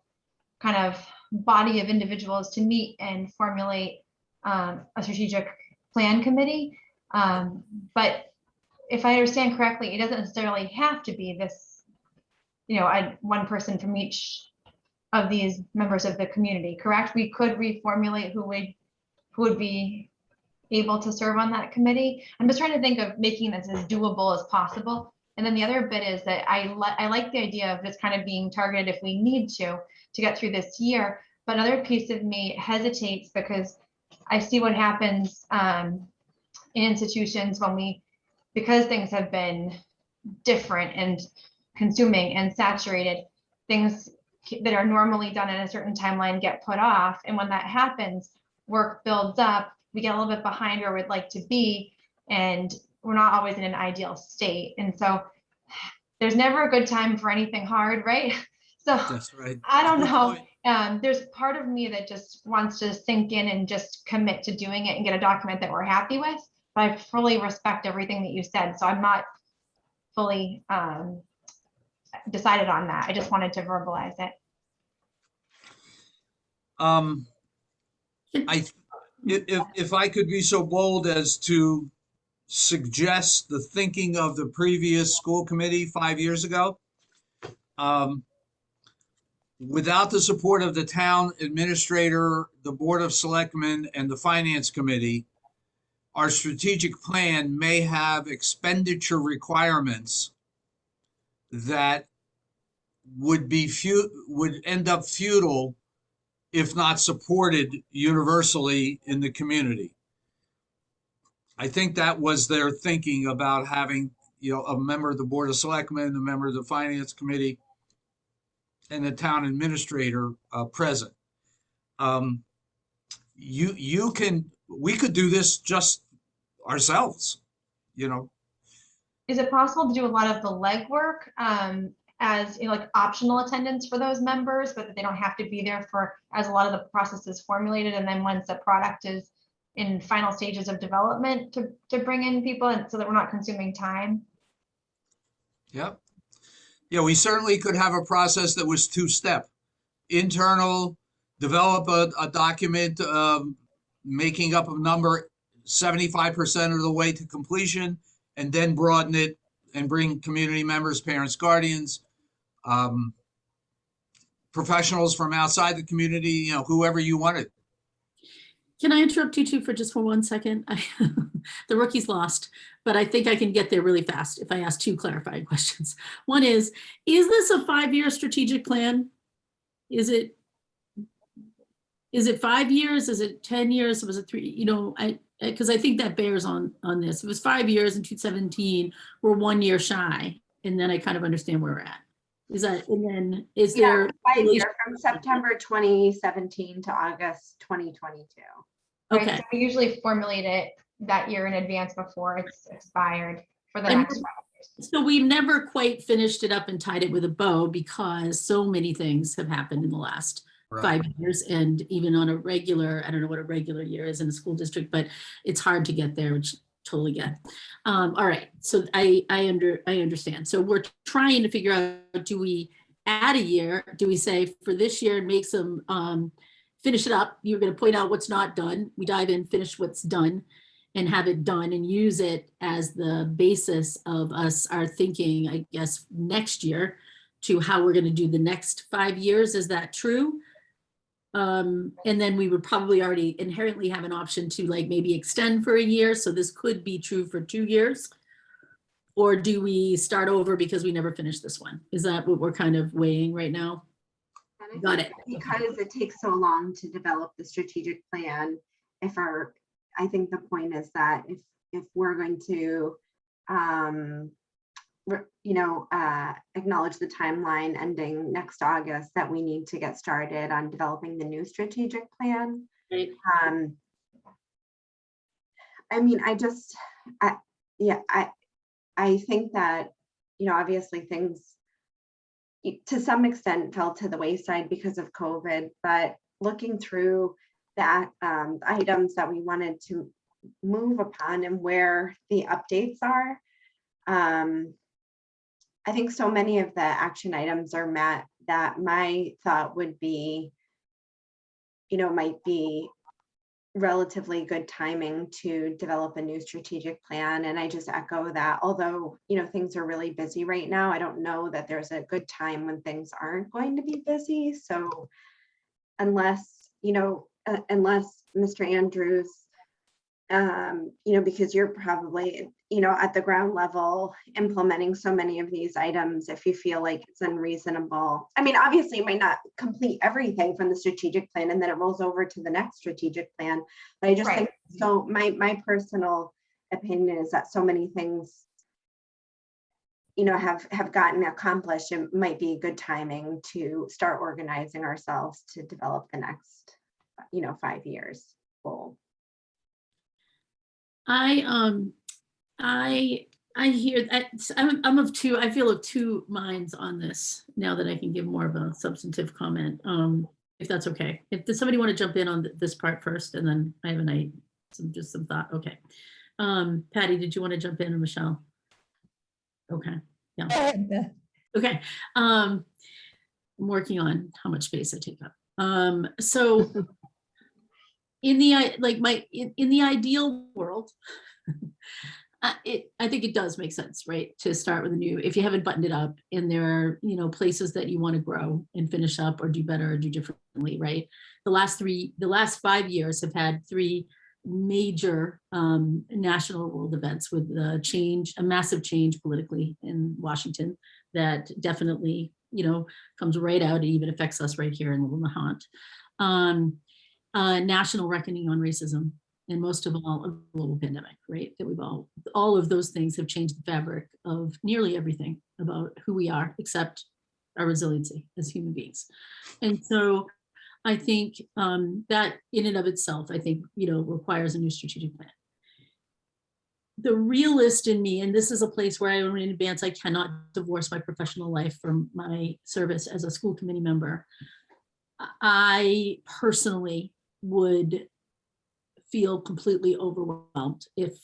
kind of body of individuals to meet and formulate a strategic plan committee. But if I understand correctly, it doesn't necessarily have to be this, one person from each of these members of the community, correct? We could reformulate who would be able to serve on that committee. I'm just trying to think of making this as doable as possible. And then the other bit is that I like the idea of this kind of being targeted if we need to get through this year. But another piece of me hesitates because I see what happens in institutions because things have been different and consuming and saturated, things that are normally done in a certain timeline get put off. And when that happens, work builds up, we get a little bit behind where we'd like to be, and we're not always in an ideal state. And so there's never a good time for anything hard, right? So that's right. I don't know. There's part of me that just wants to sink in and just commit to doing it and get a document that we're happy with. But I fully respect everything that you said. So I'm not fully decided on that. I just wanted to verbalize it. If I could be so bold as to suggest the thinking of the previous school committee 5 years ago, without the support of the town administrator, the board of selectmen, and the finance committee, our strategic plan may have expenditure requirements that would end up futile if not supported universally in the community. I think that was their thinking about having, a member of the Board of Selectmen, a member of the Finance Committee, and the town administrator present. We could do this just ourselves, Is it possible to do a lot of the legwork as like optional attendance for those members, but that they don't have to be there as a lot of the process is formulated, and then once the product is in final stages of development to bring in people, and so that we're not consuming time? Yep. Yeah, we certainly could have a process that was two-step. Internal, develop a document making up a number 75% of the way to completion, and then broaden it and bring community members, parents, guardians, professionals from outside the community, whoever you wanted. Can I interrupt you two for 1 second? The rookie's lost, but I think I can get there really fast if I ask two clarifying questions. One is this a 5-year strategic plan? Is it 5 years? Is it 10 years? Was it 3? Because I think that bears on this. It was 5 years in 2017. We're 1 year shy, and then I kind of understand where we're at. Is there 5 years from September 2017 to August 2022? Right, okay? so we usually formulate it that year in advance before it's expired. for the And next 5 years. so we've never quite finished it up and tied it with a bow because so many things have happened in the last Right. 5 years. And even on a regular, I don't know what a regular year is in a school district, but it's hard to get there, which totally get. All right, so I understand. So we're trying to figure out, do we add a year? Do we say for this year, make some, finish it up? You're going to point out what's not done. We dive in, finish what's done, and have it done and use it as the basis of our thinking, I guess, next year to how we're going to do the next 5 years. Is that true? And then we would probably already inherently have an option to like maybe extend for a year. So this could be true for 2 years. Or do we start over because we never finished this one? Is that what we're kind of weighing right now? And I Got think it. because it takes so long to develop the strategic plan, I think the point is that if we're going to, acknowledge the timeline ending next August, that we need to get started on developing the new strategic plan. Right. I mean, I think that, obviously things to some extent fell to the wayside because of COVID, but looking through that items that we wanted to move upon and where the updates are, I think so many of the action items are met that my thought would be, might be relatively good timing to develop a new strategic plan. And I just echo that, although, things are really busy right now, I don't know that there's a good time when things aren't going to be busy. So unless Mr. Andrews, because you're probably, at the ground level implementing so many of these items, if you feel like it's unreasonable. I mean, obviously you might not complete everything from the strategic plan and then it rolls over to the next strategic plan. But I just Right. think, so my personal opinion is that so many things, have gotten accomplished. It might be good timing to start organizing ourselves to develop the next, 5 years goal. I hear that. I feel of two minds on this now that I can give more of a substantive comment. If that's okay. Does somebody want to jump in on this part first, and then I have just some thought. Okay. Patty, did you want to jump in, or Michelle? Okay. Yeah. Okay. I'm working on how much space I take up. So in the ideal world, I think it does make sense, right, to start with a new, if you haven't buttoned it up and there are, places that you want to grow and finish up or do better or do differently, right? The last 5 years have had 3 major national world events with a massive change politically in Washington that definitely, comes right out. It even affects us right here in Little Nahant. National reckoning on racism, and most of all, a global pandemic, right? That all of those things have changed the fabric of nearly everything about who we are, except our resiliency as human beings. And so I think that in and of itself, I think, requires a new strategic plan. The realist in me, and this is a place where I in advance, I cannot divorce my professional life from my service as a school committee member. I personally would feel completely overwhelmed if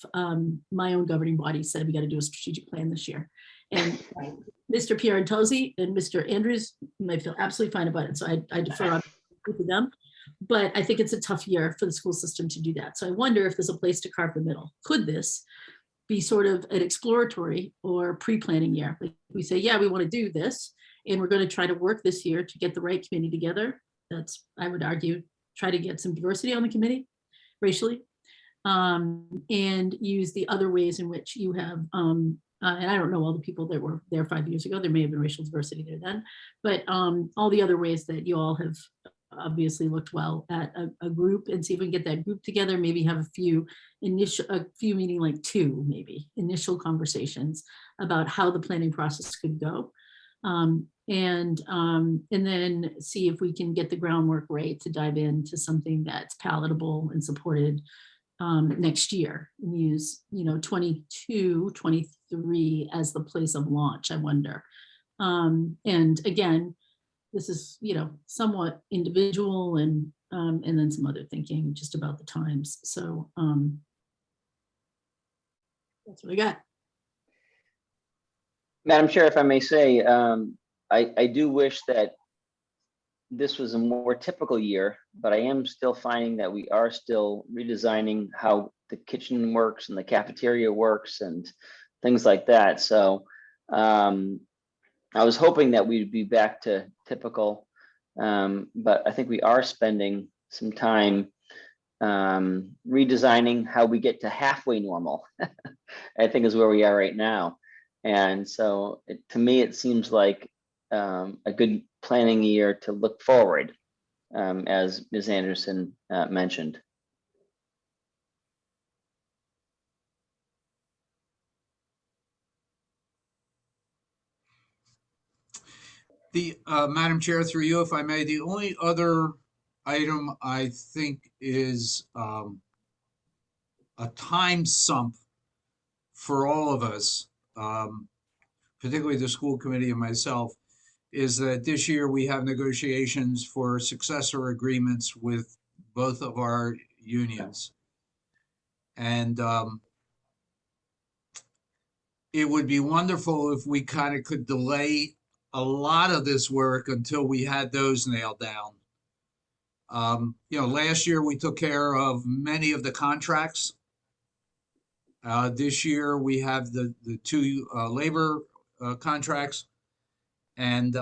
my own governing body said we got to do a strategic plan this year. And Mr. Pierantozzi and Mr. Andrews might feel absolutely fine about it. So I defer to them. But I think it's a tough year for the school system to do that. So I wonder if there's a place to carve the middle. Could this be sort of an exploratory or pre-planning year? Like we say, yeah, we want to do this, and we're going to try to work this year to get the right committee together. That's, I would argue, try to get some diversity on the committee racially, and use the other ways in which you have, and I don't know all the people that were there 5 years ago, there may have been racial diversity there then, but all the other ways that you all have obviously looked well at a group, and see if we can get that group together, maybe have a few meaning like 2 maybe initial conversations about how the planning process could go. And then see if we can get the groundwork right to dive into something that's palatable and supported next year and use, 22, 23 as the place of launch, I wonder. And again, this is, somewhat individual and then some other thinking just about the times. So that's what we got. Madam Chair, if I may say, I do wish that this was a more typical year, but I am still finding that we are still redesigning how the kitchen works and the cafeteria works and things like that. So I was hoping that we'd be back to typical, but I think we are spending some time redesigning how we get to halfway normal, I think is where we are right now. And so to me, it seems like a good planning year to look forward, as Ms. Anderson mentioned. The Madam Chair, through you, if I may, the only other item I think is a time sump for all of us, particularly the school committee and myself, is that this year we have negotiations for successor agreements with both of our unions. And it would be wonderful if we kind of could delay a lot of this work until we had those nailed down. Last year we took care of many of the contracts. This year we have the two labor contracts. And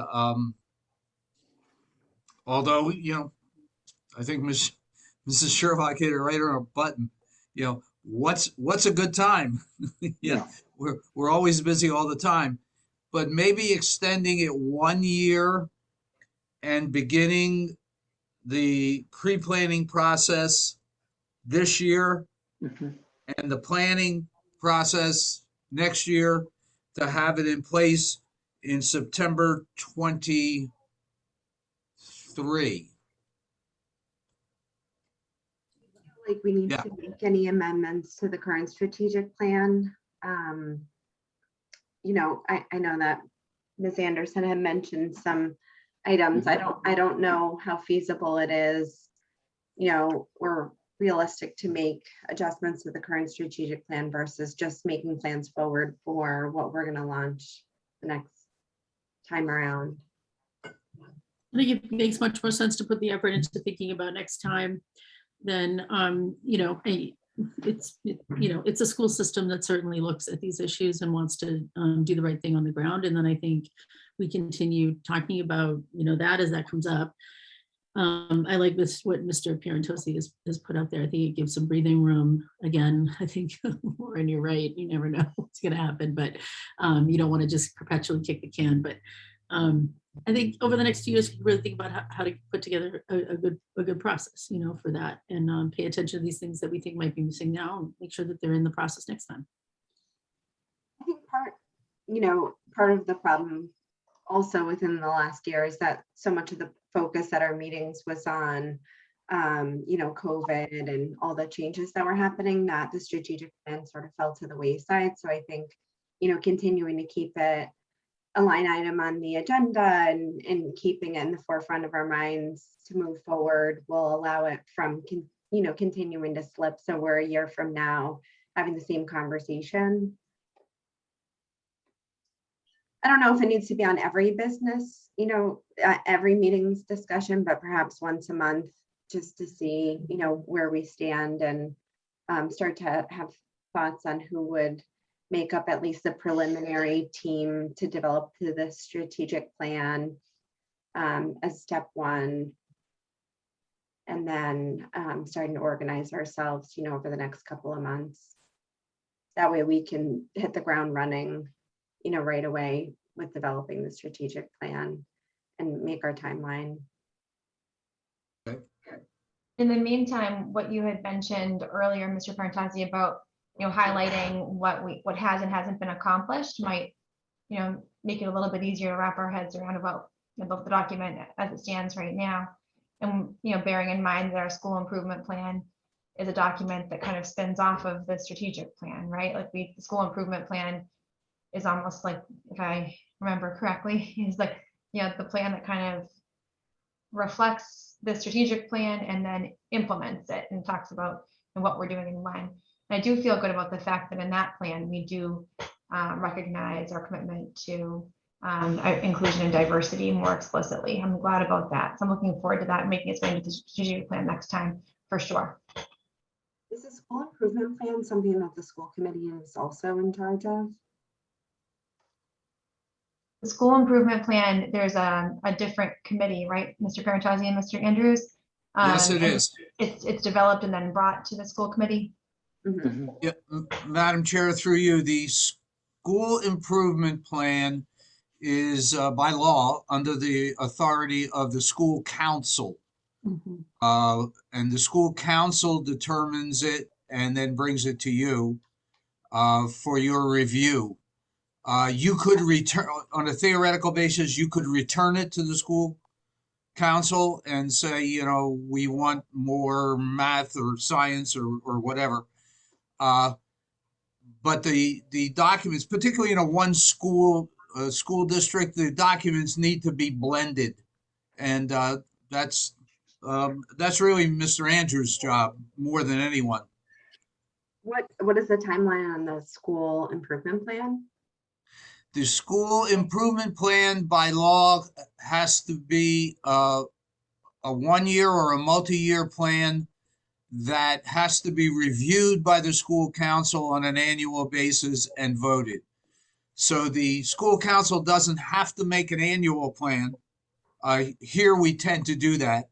although, I think Mrs. Sherlock hit it right on her button, what's a good time? Yeah. We're always busy all the time, but maybe extending it 1 year and beginning the pre-planning process this year and the planning process next year to have it in place in September 23. Like we need Yeah. to make any amendments to the current strategic plan. I know that Ms. Anderson had mentioned some items. I don't know how feasible it is, or realistic to make adjustments to the current strategic plan versus just making plans forward for what we're going to launch the next time around. I think it makes much more sense to put the effort into thinking about next time than, it's a school system that certainly looks at these issues and wants to do the right thing on the ground. And then I think we continue talking about, that as that comes up. I like what Mr. Pierantosi has put out there. I think it gives some breathing room. Again, I think, Lauren, you're right. You never know what's going to happen, but you don't want to just perpetually kick the can. But I think over the next 2 years, really think about how to put together a good process, for that, and pay attention to these things that we think might be missing now, and make sure that they're in the process next time. I think part of the problem also within the last year is that so much of the focus at our meetings was on, COVID and all the changes that were happening, that the strategic plan sort of fell to the wayside. So I think, continuing to keep it a line item on the agenda and keeping it in the forefront of our minds to move forward will allow it from, continuing to slip. So we're a year from now having the same conversation. I don't know if it needs to be on every business, every meeting's discussion, but perhaps once a month, just to see, where we stand and start to have thoughts on who would make up at least the preliminary team to develop the strategic plan as step one. And then starting to organize ourselves, over the next couple of months. That way we can hit the ground running, right away with developing the strategic plan and make our timeline. In the meantime, what you had mentioned earlier, Mr. Parentazzi, about highlighting what has and hasn't been accomplished might make it a little bit easier to wrap our heads around about the document as it stands right now. And bearing in mind that our school improvement plan is a document that kind of spins off of the strategic plan, right? Like the school improvement plan is almost like, if I remember correctly, is like, the plan that kind of reflects the strategic plan and then implements it and talks about what we're doing and when. And I do feel good about the fact that in that plan, we do recognize our commitment to inclusion and diversity more explicitly. I'm glad about that. So I'm looking forward to that, making its way into the strategic plan next time for sure. Is the school improvement plan something that the school committee is also in charge of? The school improvement plan, there's a different committee, right, Mr. Parentozzi and Mr. Andrews? Yes, it And is. It's developed and then brought to the school committee. Mhm. Yeah, Madam Chair, through you, the school improvement plan is by law under the authority of the school council. And the school council determines it and then brings it to you for your review. You could return, on a theoretical basis, you could return it to the school council and say, we want more math or science or whatever. But the documents, particularly in a one school district, the documents need to be blended. And that's really Mr. Andrews' job more than anyone. What is the timeline on the school improvement plan? The school improvement plan by law has to be a 1 year or a multi-year plan that has to be reviewed by the school council on an annual basis and voted. So the school council doesn't have to make an annual plan. Here we tend to do that,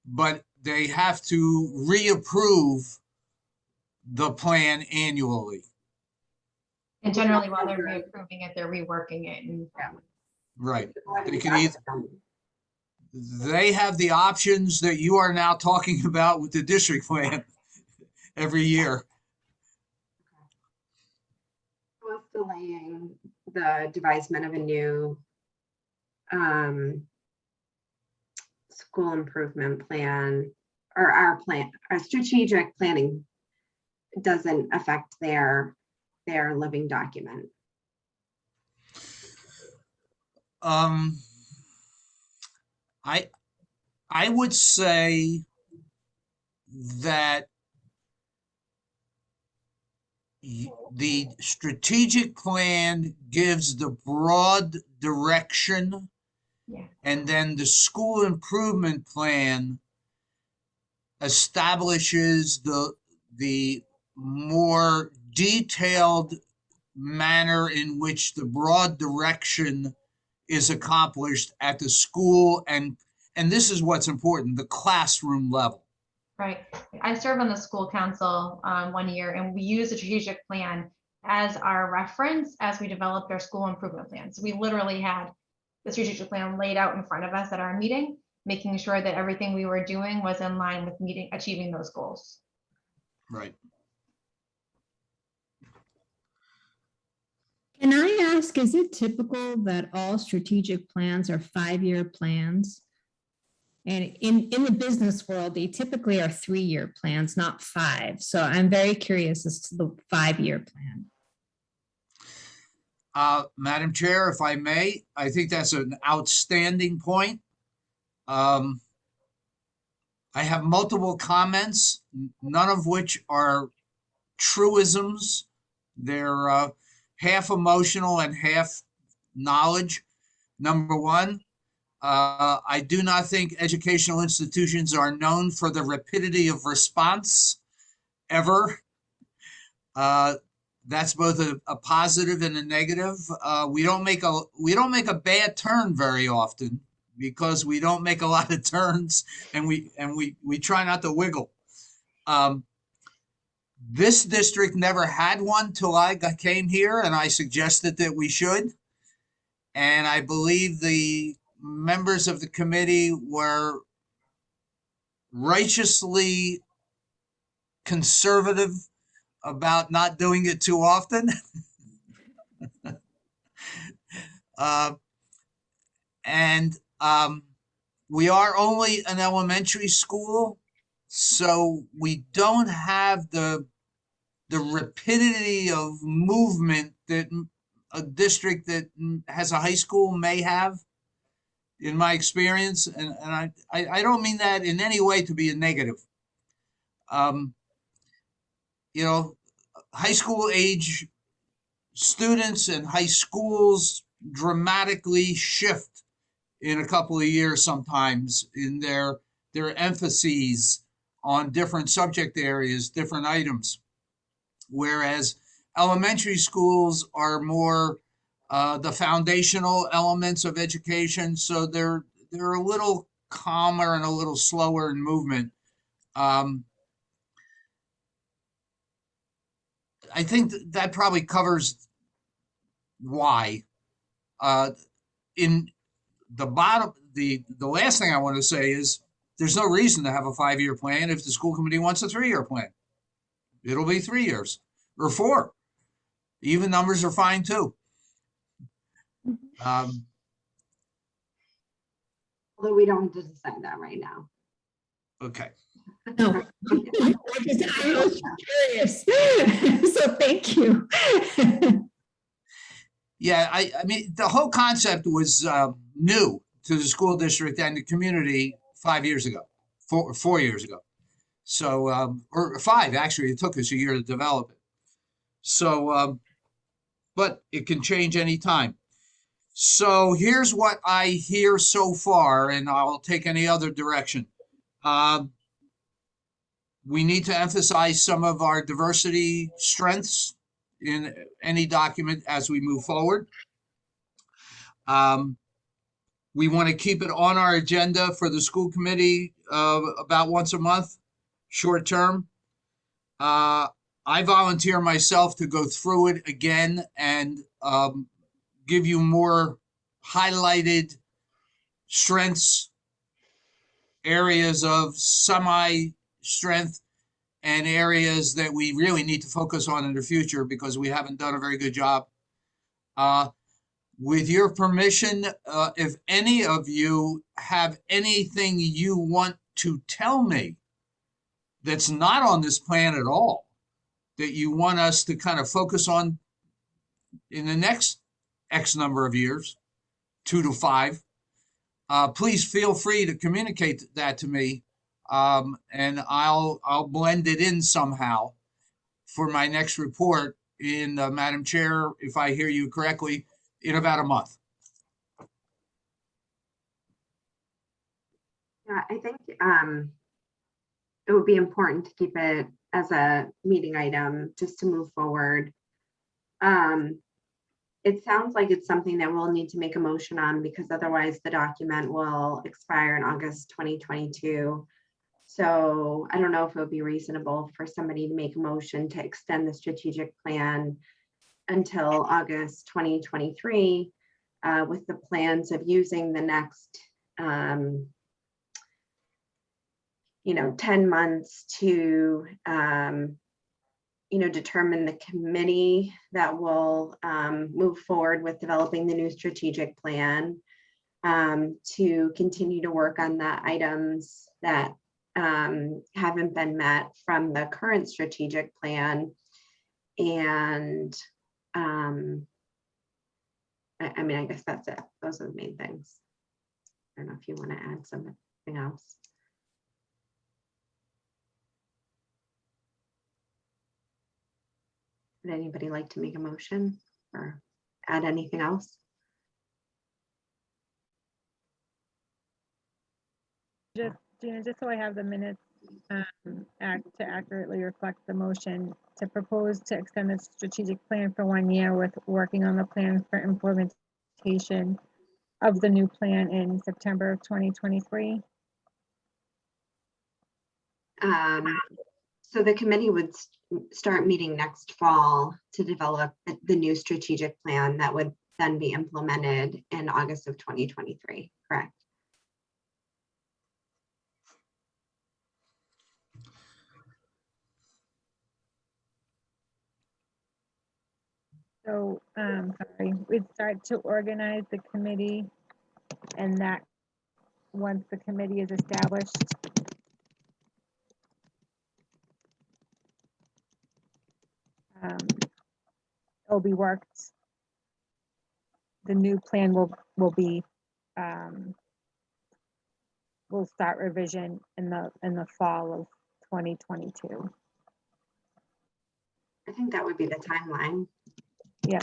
but they have to reapprove the plan annually. And generally, while they're reapproving it, they're reworking it. And Right. They have the options that you are now talking about with the district plan every year. What's delaying the devisement of a new school improvement plan, or our strategic planning doesn't affect their living document? I would say that the strategic plan gives the broad direction, and then the school improvement plan establishes the more detailed manner in which the broad direction is accomplished at the school, and this is what's important, the classroom level. Right. I served on the school council 1 year, and we use the strategic plan as our reference as we developed our school improvement plan. So we literally had the strategic plan laid out in front of us at our meeting, making sure that everything we were doing was in line with achieving those goals. Right. Can I ask, is it typical that all strategic plans are 5-year plans? And in the business world, they typically are 3-year plans, not 5. So I'm very curious as to the 5-year plan. Madam Chair, if I may, I think that's an outstanding point. I have multiple comments, none of which are truisms. They're half emotional and half knowledge. Number one, I do not think educational institutions are known for the rapidity of response ever. That's both a positive and a negative. We don't make a bad turn very often because we don't make a lot of turns, and we try not to wiggle. This district never had one till I came here, and I suggested that we should. And I believe the members of the committee were righteously conservative about not doing it too often. And we are only an elementary school, So we don't have the rapidity of movement that a district that has a high school may have, in my experience. And I don't mean that in any way to be a negative. You know, high school age students and high schools dramatically shift in a couple of years sometimes in their emphases on different subject areas, different items. Whereas elementary schools are more the foundational elements of education, so they're a little calmer and a little slower in movement. I think that probably covers why. In the bottom, the last thing I want to say is there's no reason to have a 5-year plan if the school committee wants a 3-year plan. It'll be 3 years or 4. Even numbers are fine too. Although we don't have to decide that right now. Okay. No, I was curious. So thank you. Yeah, I mean, the whole concept was new to the school district and the community 5 years ago, 4 years ago. So, or 5, actually, it took us a year to develop it. So, but it can change anytime. So here's what I hear so far, and I'll take any other direction. We need to emphasize some of our diversity strengths in any document as we move forward. We want to keep it on our agenda for the school committee about once a month, short term. I volunteer myself to go through it again and give you more highlighted strengths, areas of semi-strength, and areas that we really need to focus on in the future because we haven't done a very good job. With your permission, if any of you have anything you want to tell me that's not on this plan at all, that you want us to kind of focus on in the next X number of years, 2 to 5, please feel free to communicate that to me, and I'll blend it in somehow for my next report in, Madam Chair, if I hear you correctly, in about a month. Yeah, I think it would be important to keep it as a meeting item just to move forward. It sounds like it's something that we'll need to make a motion on because otherwise the document will expire in August 2022. So I don't know if it would be reasonable for somebody to make a motion to extend the strategic plan until August 2023 with the plans of using the next 10 months to determine the committee that will move forward with developing the new strategic plan, to continue to work on the items that haven't been met from the current strategic plan. And I guess that's it. Those are the main things. I don't know if you want to add something else. Would anybody like to make a motion or add anything else? Gina, just so I have the minutes to accurately reflect the motion to propose to extend the strategic plan for 1 year with working on the plan for implementation of the new plan in September of 2023. So the committee would start meeting next fall to develop the new strategic plan that would then be implemented in August of 2023, correct? So, sorry, we'd start to organize the committee, and that once the committee is established, it'll be worked. The new plan will be, we'll start revision in the fall of 2022. I think that would be the timeline. Yeah.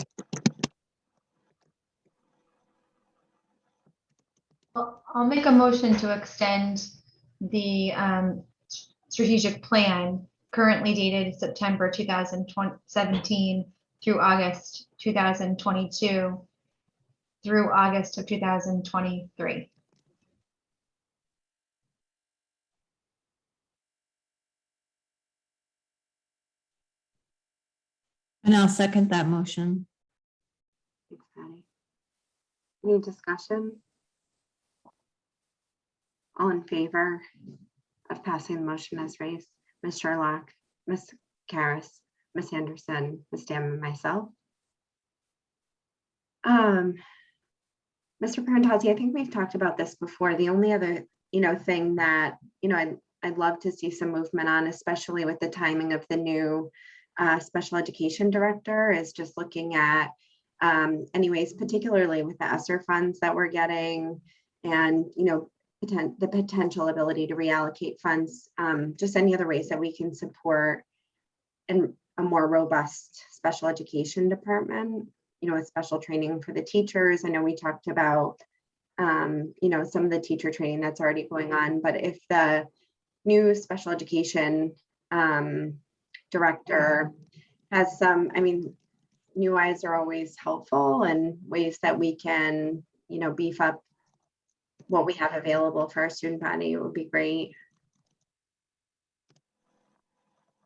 I'll make a motion to extend the strategic plan currently dated September 2017 through August 2022 through August of 2023. And I'll second that motion. Thanks, Patty. Any discussion? All in favor of passing the motion as raised? Ms. Sherlock, Ms. Karas, Ms. Anderson, Ms. Dam, and myself. Mr. Parentazzi, I think we've talked about this before. The only other, thing that, I'd love to see some movement on, especially with the timing of the new special education director, is just looking at, anyways, particularly with the ESSER funds that we're getting and, the potential ability to reallocate funds, just any other ways that we can support and a more robust special education department, with special training for the teachers. I know we talked about, some of the teacher training that's already going on, but if the new special education director has some, new eyes are always helpful, and ways that we can, beef up what we have available for our student body would be great.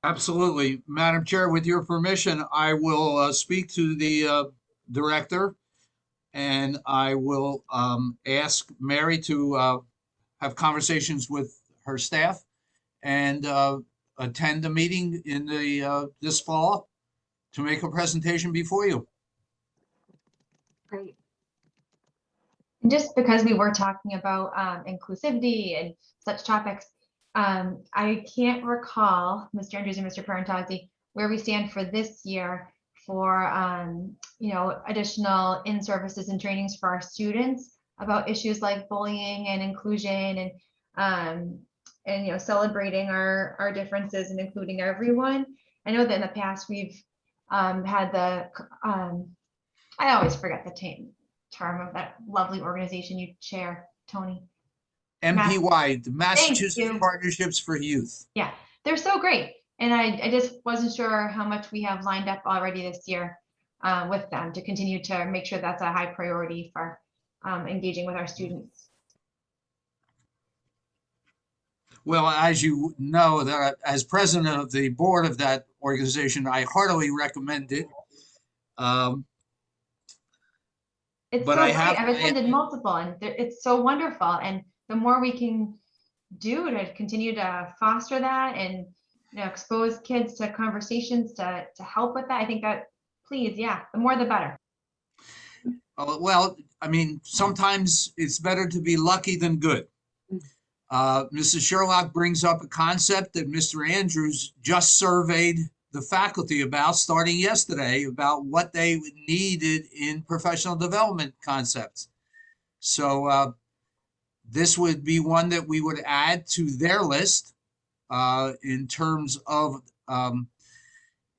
Absolutely. Madam Chair, with your permission, I will speak to the director, and I will ask Mary to have conversations with her staff and attend a meeting in this fall to make a presentation before you. Great. And just because we were talking about inclusivity and such topics, I can't recall, Mr. Andrews and Mr. Parentazzi, where we stand for this year for additional in-services and trainings for our students about issues like bullying and inclusion and celebrating our differences and including everyone. I know that in the past we've had the I always forget the term of that lovely organization you chair, Tony. MPY, the Massachusetts Partnerships for Youth. Yeah, they're so great. And I just wasn't sure how much we have lined up already this year with them to continue to make sure that's a high priority for engaging with our students. Well, as you know, that as president of the board of that organization, I heartily recommend it. It's but so I great. have- I've attended multiple, and it's so wonderful. And the more we can do to continue to foster that and expose kids to conversations to help with that, I think that, please, yeah, the more the better. Well, sometimes it's better to be lucky than good. Mrs. Sherlock brings up a concept that Mr. Andrews just surveyed the faculty about starting yesterday, about what they needed in professional development concepts. So this would be one that we would add to their list in terms of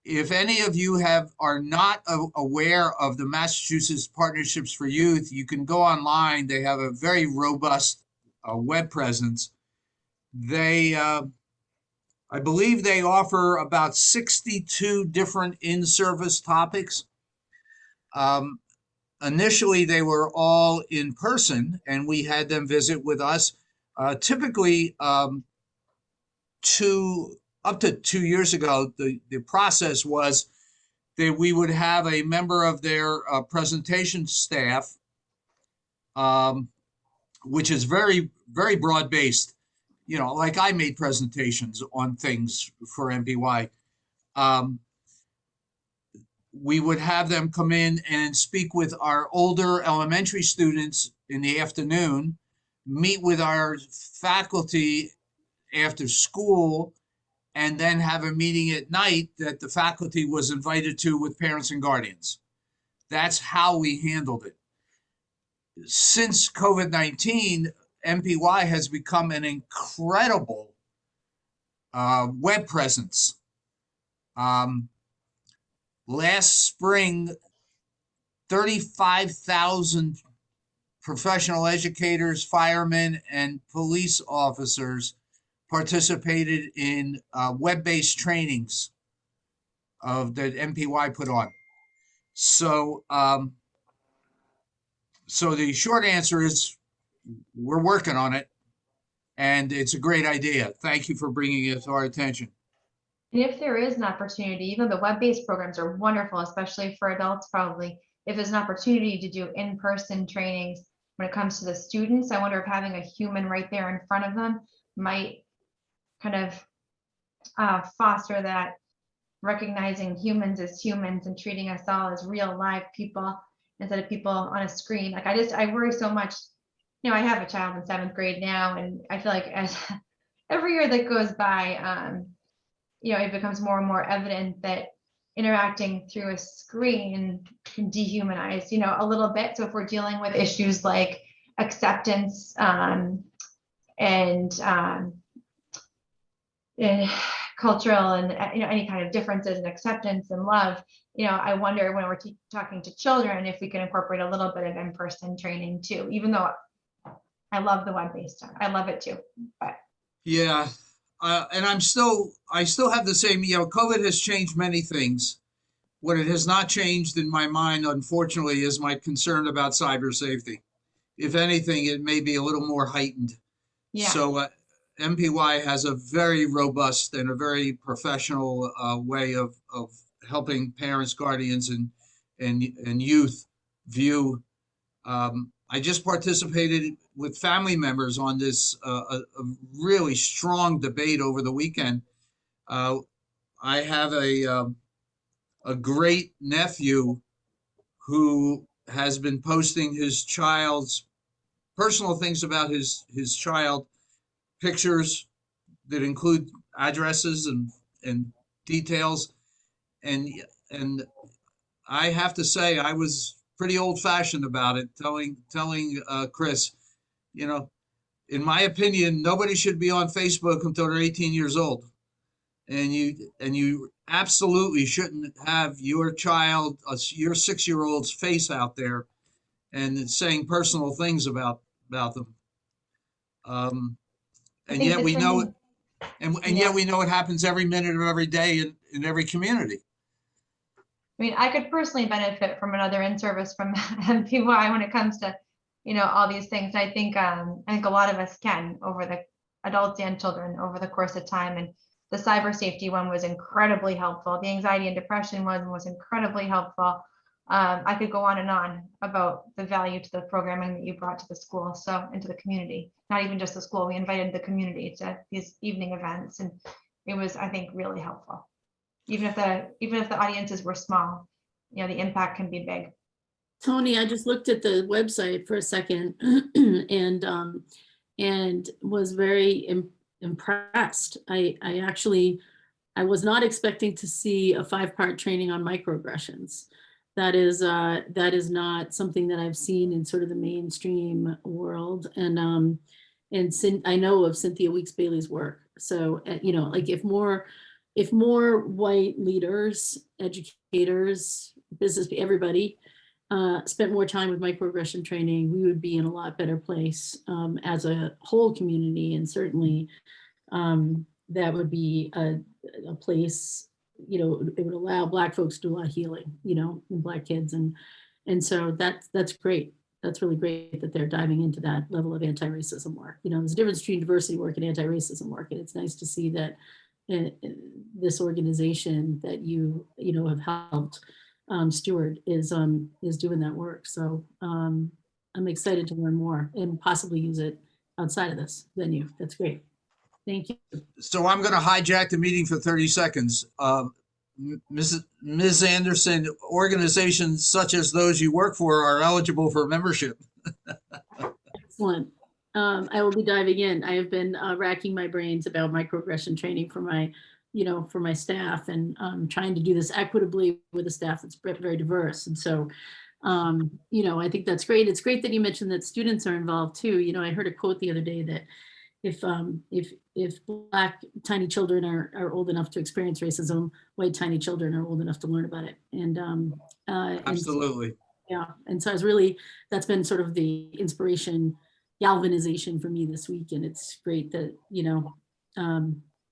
if any of you are not aware of the Massachusetts Partnerships for Youth, you can go online. They have a very robust web presence. They, I believe they offer about 62 different in-service topics. Initially, they were all in person, and we had them visit with us. Typically, up to 2 years ago, the process was that we would have a member of their presentation staff, which is very, very broad-based. Like I made presentations on things for MPY. We would have them come in and speak with our older elementary students in the afternoon, meet with our faculty after school, and then have a meeting at night that the faculty was invited to with parents and guardians. That's how we handled it. Since COVID-19, MPY has become an incredible web presence. Last spring, 35,000 professional educators, firemen, and police officers participated in web-based trainings that MPY put on. So, so the short answer is we're working on it, and it's a great idea. Thank you for bringing it to our attention. And if there is an opportunity, even the web-based programs are wonderful, especially for adults probably. If there's an opportunity to do in-person trainings when it comes to the students, I wonder if having a human right there in front of them might kind of foster that, recognizing humans as humans and treating us all as real live people instead of people on a screen. Like I worry so much. You know, I have a child in 7th grade now, and I feel like as every year that goes by, you know, it becomes more and more evident that interacting through a screen can dehumanize, you know, a little bit. So if we're dealing with issues like acceptance and cultural and, you know, any kind of differences in acceptance and love, you know, I wonder when we're talking to children if we can incorporate a little bit of in-person training too, even though I love the web-based stuff. I love it too, but. Yeah. And I still have the same, you know, COVID has changed many things. What it has not changed in my mind, unfortunately, is my concern about cyber safety. If anything, it may be a little more heightened. Yeah. So MPY has a very robust and a very professional way of helping parents, guardians, and youth view. I just participated with family members on this a really strong debate over the weekend. I have a great nephew who has been posting his child's personal things about his child, pictures that include addresses and details, and I have to say I was pretty old-fashioned about it, telling Chris, you know, in my opinion, nobody should be on Facebook until they're 18 years old. And you absolutely shouldn't have your child, your 6-year-old's face out there and saying personal things about them. And yet we know it, and yet we know it happens every minute of every day in every community. I mean, I could personally benefit from another in-service from MPY when it comes to, you know, all these things. I think a lot of us can, over the adults and children over the course of time. And the cyber safety one was incredibly helpful. The anxiety and depression one was incredibly helpful. I could go on and on about the value to the programming that you brought to the school, so into the community, not even just the school. We invited the community to these evening events, and it was, I think, really helpful. Even if the audiences were small, you know, the impact can be big. Tony, I just looked at the website for a second and was very impressed. I was not expecting to see a 5-part training on microaggressions. That is not something that I've seen in sort of the mainstream world. And I know of Cynthia Weeks Bailey's work. So, you know, like if more white leaders, educators, business, everybody spent more time with microaggression training, we would be in a lot better place as a whole community. And certainly that would be a place, you know, it would allow Black folks to do a lot of healing, you know, and Black kids. And so that's great. That's really great that they're diving into that level of anti-racism work. You know, there's a difference between diversity work and anti-racism work. And it's nice to see that this organization that you know have helped steward is doing that work. So I'm excited to learn more and possibly use it outside of this venue. That's great. Thank you. So I'm going to hijack the meeting for 30 seconds. Ms. Anderson, organizations such as those you work for are eligible for membership. Excellent. I will be diving in. I have been racking my brains about microaggression training for my you know, for my staff, and trying to do this equitably with a staff that's very diverse. And so, you know, I think that's great. It's great that you mentioned that students are involved too. You know, I heard a quote the other day that if Black tiny children are old enough to experience racism, white tiny children are old enough to learn about it. And Absolutely. yeah, and so I was really, that's been sort of the inspiration, galvanization for me this week, and it's great that, you know,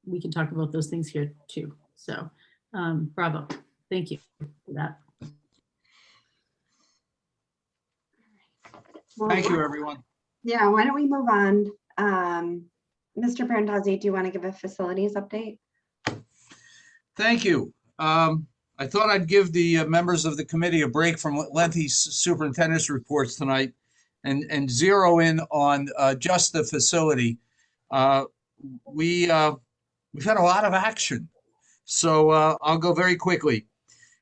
we can talk about those things here too. So bravo, thank you for that. Well, Thank you, everyone. yeah, why don't we move on? Mr. Parentazzi, do you want to give a facilities update? Thank you. I thought I'd give the members of the committee a break from lengthy superintendent's reports tonight and zero in on just the facility. We've had a lot of action, so I'll go very quickly.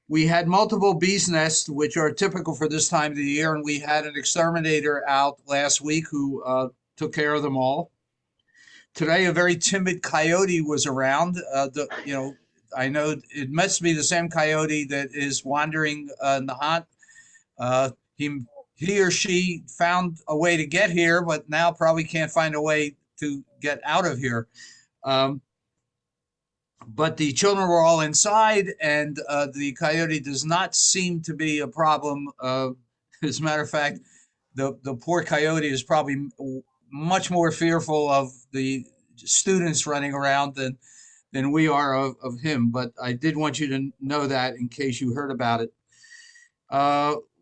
We had multiple bees nests, which are typical for this time of the year, and we had an exterminator out last week who took care of them all. Today, a very timid coyote was around. You know, I know it must be the same coyote that is wandering Nahant. He or she found a way to get here, but now probably can't find a way to get out of here. But the children were all inside, and the coyote does not seem to be a problem. As a matter of fact, the poor coyote is probably much more fearful of the students running around than we are of him. But I did want you to know that in case you heard about it.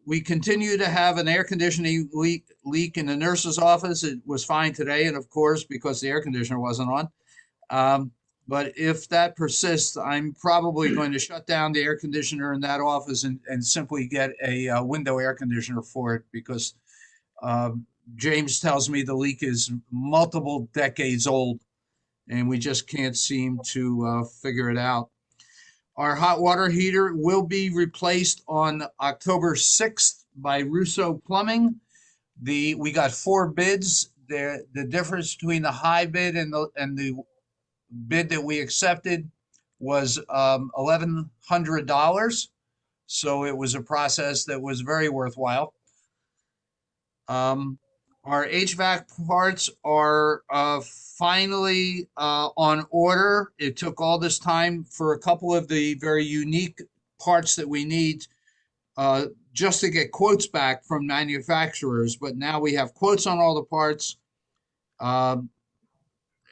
We continue to have an air conditioning leak in the nurse's office. It was fine today, and of course, because the air conditioner wasn't on. But if that persists, I'm probably going to shut down the air conditioner in that office and simply get a window air conditioner for it, because James tells me the leak is multiple decades old and we just can't seem to figure it out. Our hot water heater will be replaced on October 6th by Russo Plumbing. We got 4 bids. The difference between the high bid and the bid that we accepted was $1,100. So it was a process that was very worthwhile. Our HVAC parts are finally on order. It took all this time for a couple of the very unique parts that we need just to get quotes back from manufacturers. But now we have quotes on all the parts.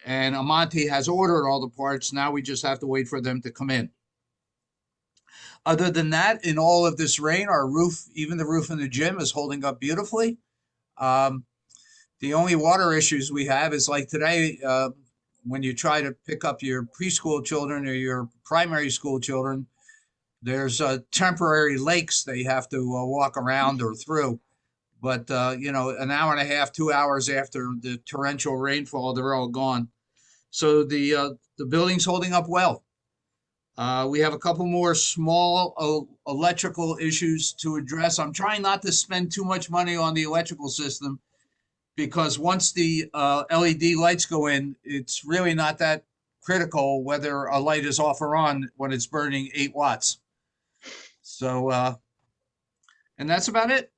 And Amante has ordered all the parts. Now we just have to wait for them to come in. Other than that, in all of this rain, our roof, even the roof in the gym, is holding up beautifully. The only water issues we have is like today, when you try to pick up your preschool children or your primary school children, there's temporary lakes they have to walk around or through. But, you know, an hour and a half, 2 hours after the torrential rainfall, they're all gone. So the building's holding up well. We have a couple more small electrical issues to address. I'm trying not to spend too much money on the electrical system, because once the LED lights go in, it's really not that critical whether a light is off or on when it's burning 8 watts. So, and that's about it.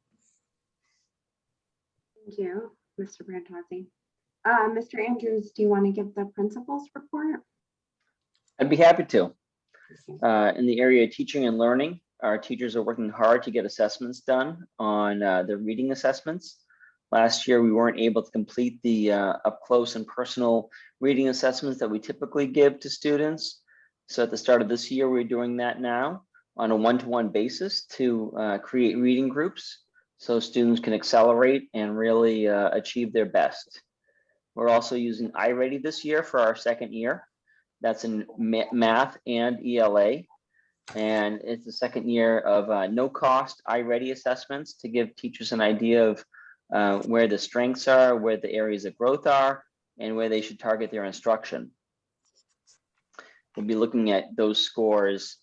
Thank you, Mr. Parentazzi. Mr. Andrews, do you want to give the principal's report? I'd be happy to. In the area of teaching and learning, our teachers are working hard to get assessments done on their reading assessments. Last year, we weren't able to complete the up close and personal reading assessments that we typically give to students. So at the start of this year, we're doing that now on a one-to-one basis to create reading groups so students can accelerate and really achieve their best. We're also using iReady this year for our second year. That's in math and ELA. And it's the second year of no cost iReady assessments to give teachers an idea of where the strengths are, where the areas of growth are, and where they should target their instruction. We'll be looking at those scores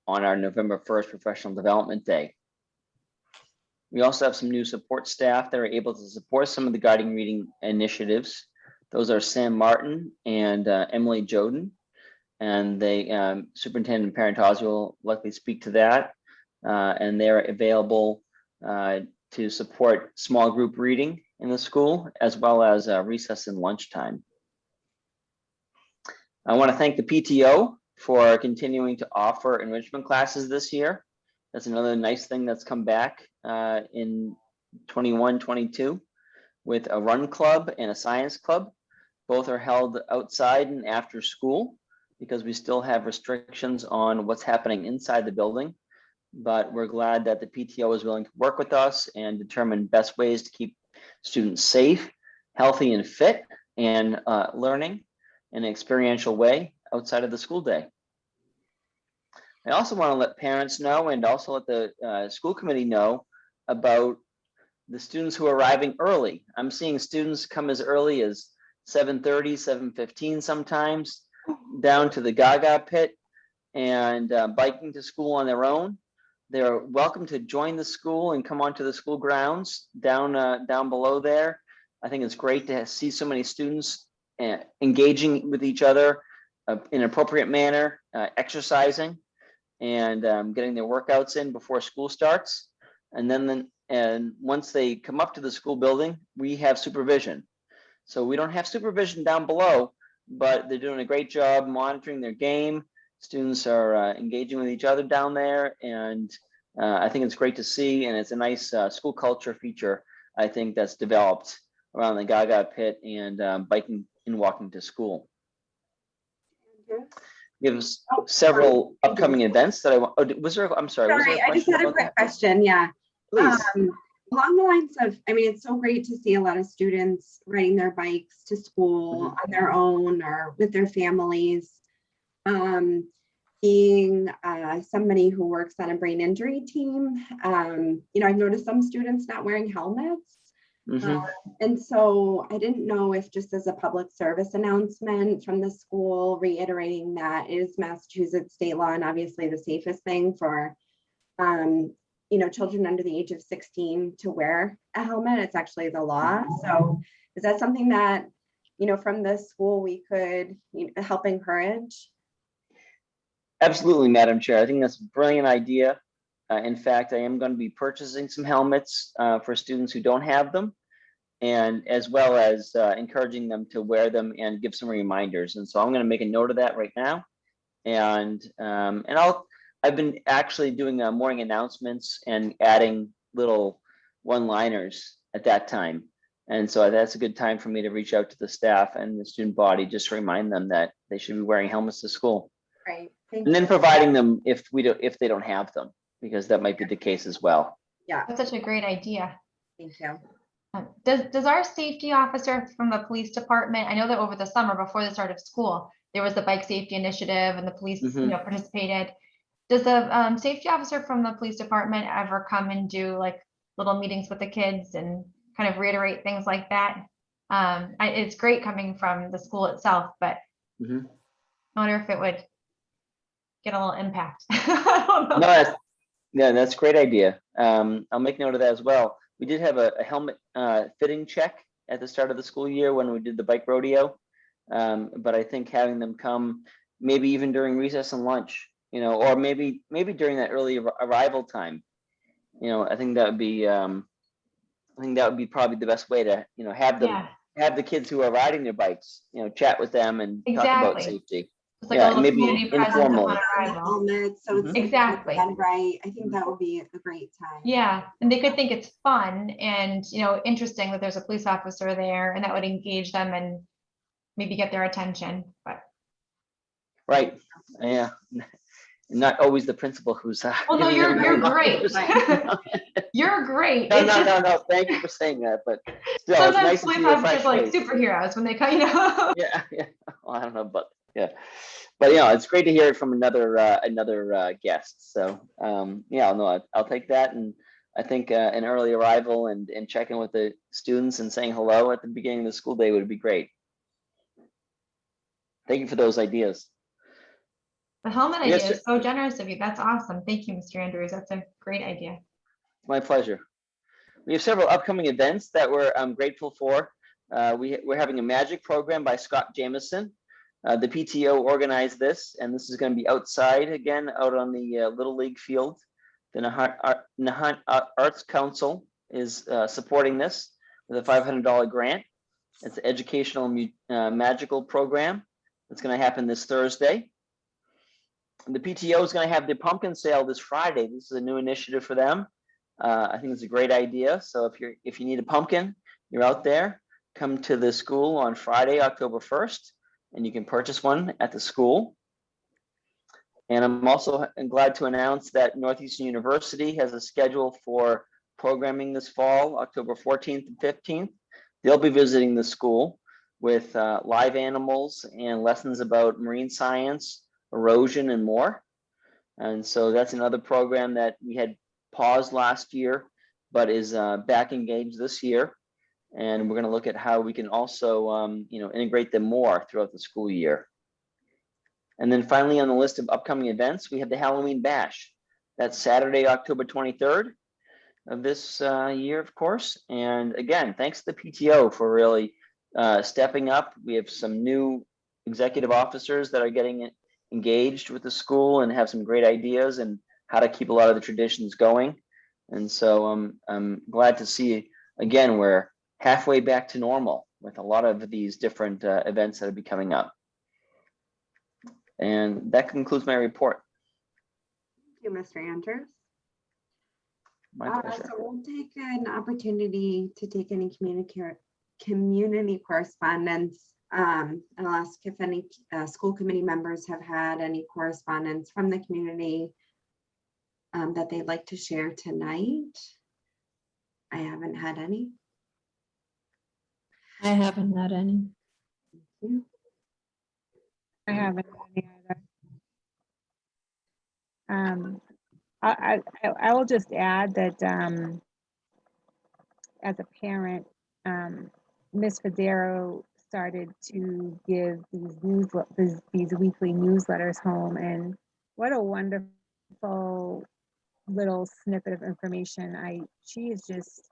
on our November 1st Professional Development Day. We also have some new support staff that are able to support some of the guiding reading initiatives. Those are Sam Martin and Emily Joden. and they Superintendent Parentozzi will likely speak to that, and they're available to support small group reading in the school, as well as recess and lunchtime. I want to thank the PTO for continuing to offer enrichment classes this year. That's another nice thing that's come back in 21-22 with a run club and a science club. Both are held outside and after school because we still have restrictions on what's happening inside the building. But we're glad that the PTO is willing to work with us and determine best ways to keep students safe, healthy, and fit, and learning in an experiential way outside of the school day. I also want to let parents know and also let the school committee know about the students who are arriving early. I'm seeing students come as early as 7:30, 7:15 sometimes, down to the Gaga pit and biking to school on their own. They're welcome to join the school and come onto the school grounds down below there. I think it's great to see so many students engaging with each other in an appropriate manner, exercising and getting their workouts in before school starts. And once they come up to the school building, we have supervision. So we don't have supervision down below, but they're doing a great job monitoring their game. Students are engaging with each other down there, and I think it's great to see, and it's a nice school culture feature, I think, that's developed around the Gaga pit and biking and walking to school. We have several upcoming events that I want. Oh, was there? I'm sorry. Was there a I just had a quick question. Yeah. Please. Along the lines of, I mean, it's so great to see a lot of students riding their bikes to school on their own or with their families. Being somebody who works on a brain injury team, you know, I've noticed some students not wearing helmets. And so I didn't know if, just as a public service announcement from the school, reiterating that it is Massachusetts state law and obviously the safest thing for you know, children under the age of 16 to wear a helmet. It's actually the law. So is that something that, you know, from the school we could help encourage? Absolutely, Madam Chair. I think that's a brilliant idea. In fact, I am going to be purchasing some helmets for students who don't have them, and as well as encouraging them to wear them and give some reminders. And so I'm going to make a note of that right now. And I've been actually doing morning announcements and adding little one-liners at that time. And so that's a good time for me to reach out to the staff and the student body, just to remind them that they should be wearing helmets to school. Right. And then providing them if they don't have them, because that might be the case as well. Yeah. That's such a great idea. Thank you. Does our safety officer from the police department, I know that over the summer before the start of school, there was the bike safety initiative and the police you know, participated. Does the safety officer from the police department ever come and do like little meetings with the kids and kind of reiterate things like that? It's great coming from the school itself, but I wonder if it would get a little impact. I don't know. No, that's a great idea. I'll make note of that as well. We did have a helmet fitting check at the start of the school year when we did the bike rodeo. But I think having them come maybe even during recess and lunch, you know, or maybe during that early arrival time, you know, I think that would be probably the best way to, you know, have them have the kids who are riding their bikes, you know, chat with them and talk about safety. It's like a little maybe community presence informal. upon arrival. So it's Exactly. done right. I think that would be a great time. Yeah, and they could think it's fun and, you know, interesting that there's a police officer there, and that would engage them and maybe get their attention. But Right. Yeah. Not always the principal who's. well, no, you're great. You're great. No. Thank you for saying that, but still, Sometimes it's nice to police see a officers fresh are like face. superheroes when they come, you know. Yeah. Well, I don't know, but yeah, but yeah, it's great to hear it from another guest. So yeah, no, I'll take that, and I think an early arrival and checking with the students and saying hello at the beginning of the school day would be great. Thank you for those ideas. The helmet idea Yes, is so generous of you. That's awesome. Thank you, Mr. Andrews. That's a great idea. My pleasure. We have several upcoming events that we're grateful for. We're having a magic program by Scott Jameson The PTO organized this, and this is going to be outside again, out on the Little League field. The Nahant Arts Council is supporting this with a $500 grant. It's an educational magical program. It's going to happen this Thursday. And the PTO is going to have the pumpkin sale this Friday. This is a new initiative for them. I think it's a great idea. So if you need a pumpkin, you're out there, come to the school on Friday, October 1st, and you can purchase one at the school. And I'm also glad to announce that Northeastern University has a schedule for programming this fall, October 14th and 15th. They'll be visiting the school with live animals and lessons about marine science, erosion, and more. And so that's another program that we had paused last year, but is back engaged this year. And we're going to look at how we can also integrate them more throughout the school year. And then finally, on the list of upcoming events, we have the Halloween Bash. That's Saturday, October 23rd of this year, of course. And again, thanks to the PTO for really stepping up. We have some new executive officers that are getting engaged with the school and have some great ideas and how to keep a lot of the traditions going. And so I'm glad to see, again, we're halfway back to normal with a lot of these different events that will be coming up. And that concludes my report. Thank you, Mr. Andrews. My pleasure. So we'll take an opportunity to take any community correspondence. I'll ask if any school committee members have had any correspondence from the community that they'd like to share tonight. I haven't had any. I haven't had any. Thank you. I haven't had any either. I will just add that as a parent, Ms. Federo started to give these weekly newsletters home, and what a wonderful little snippet of information. She is just,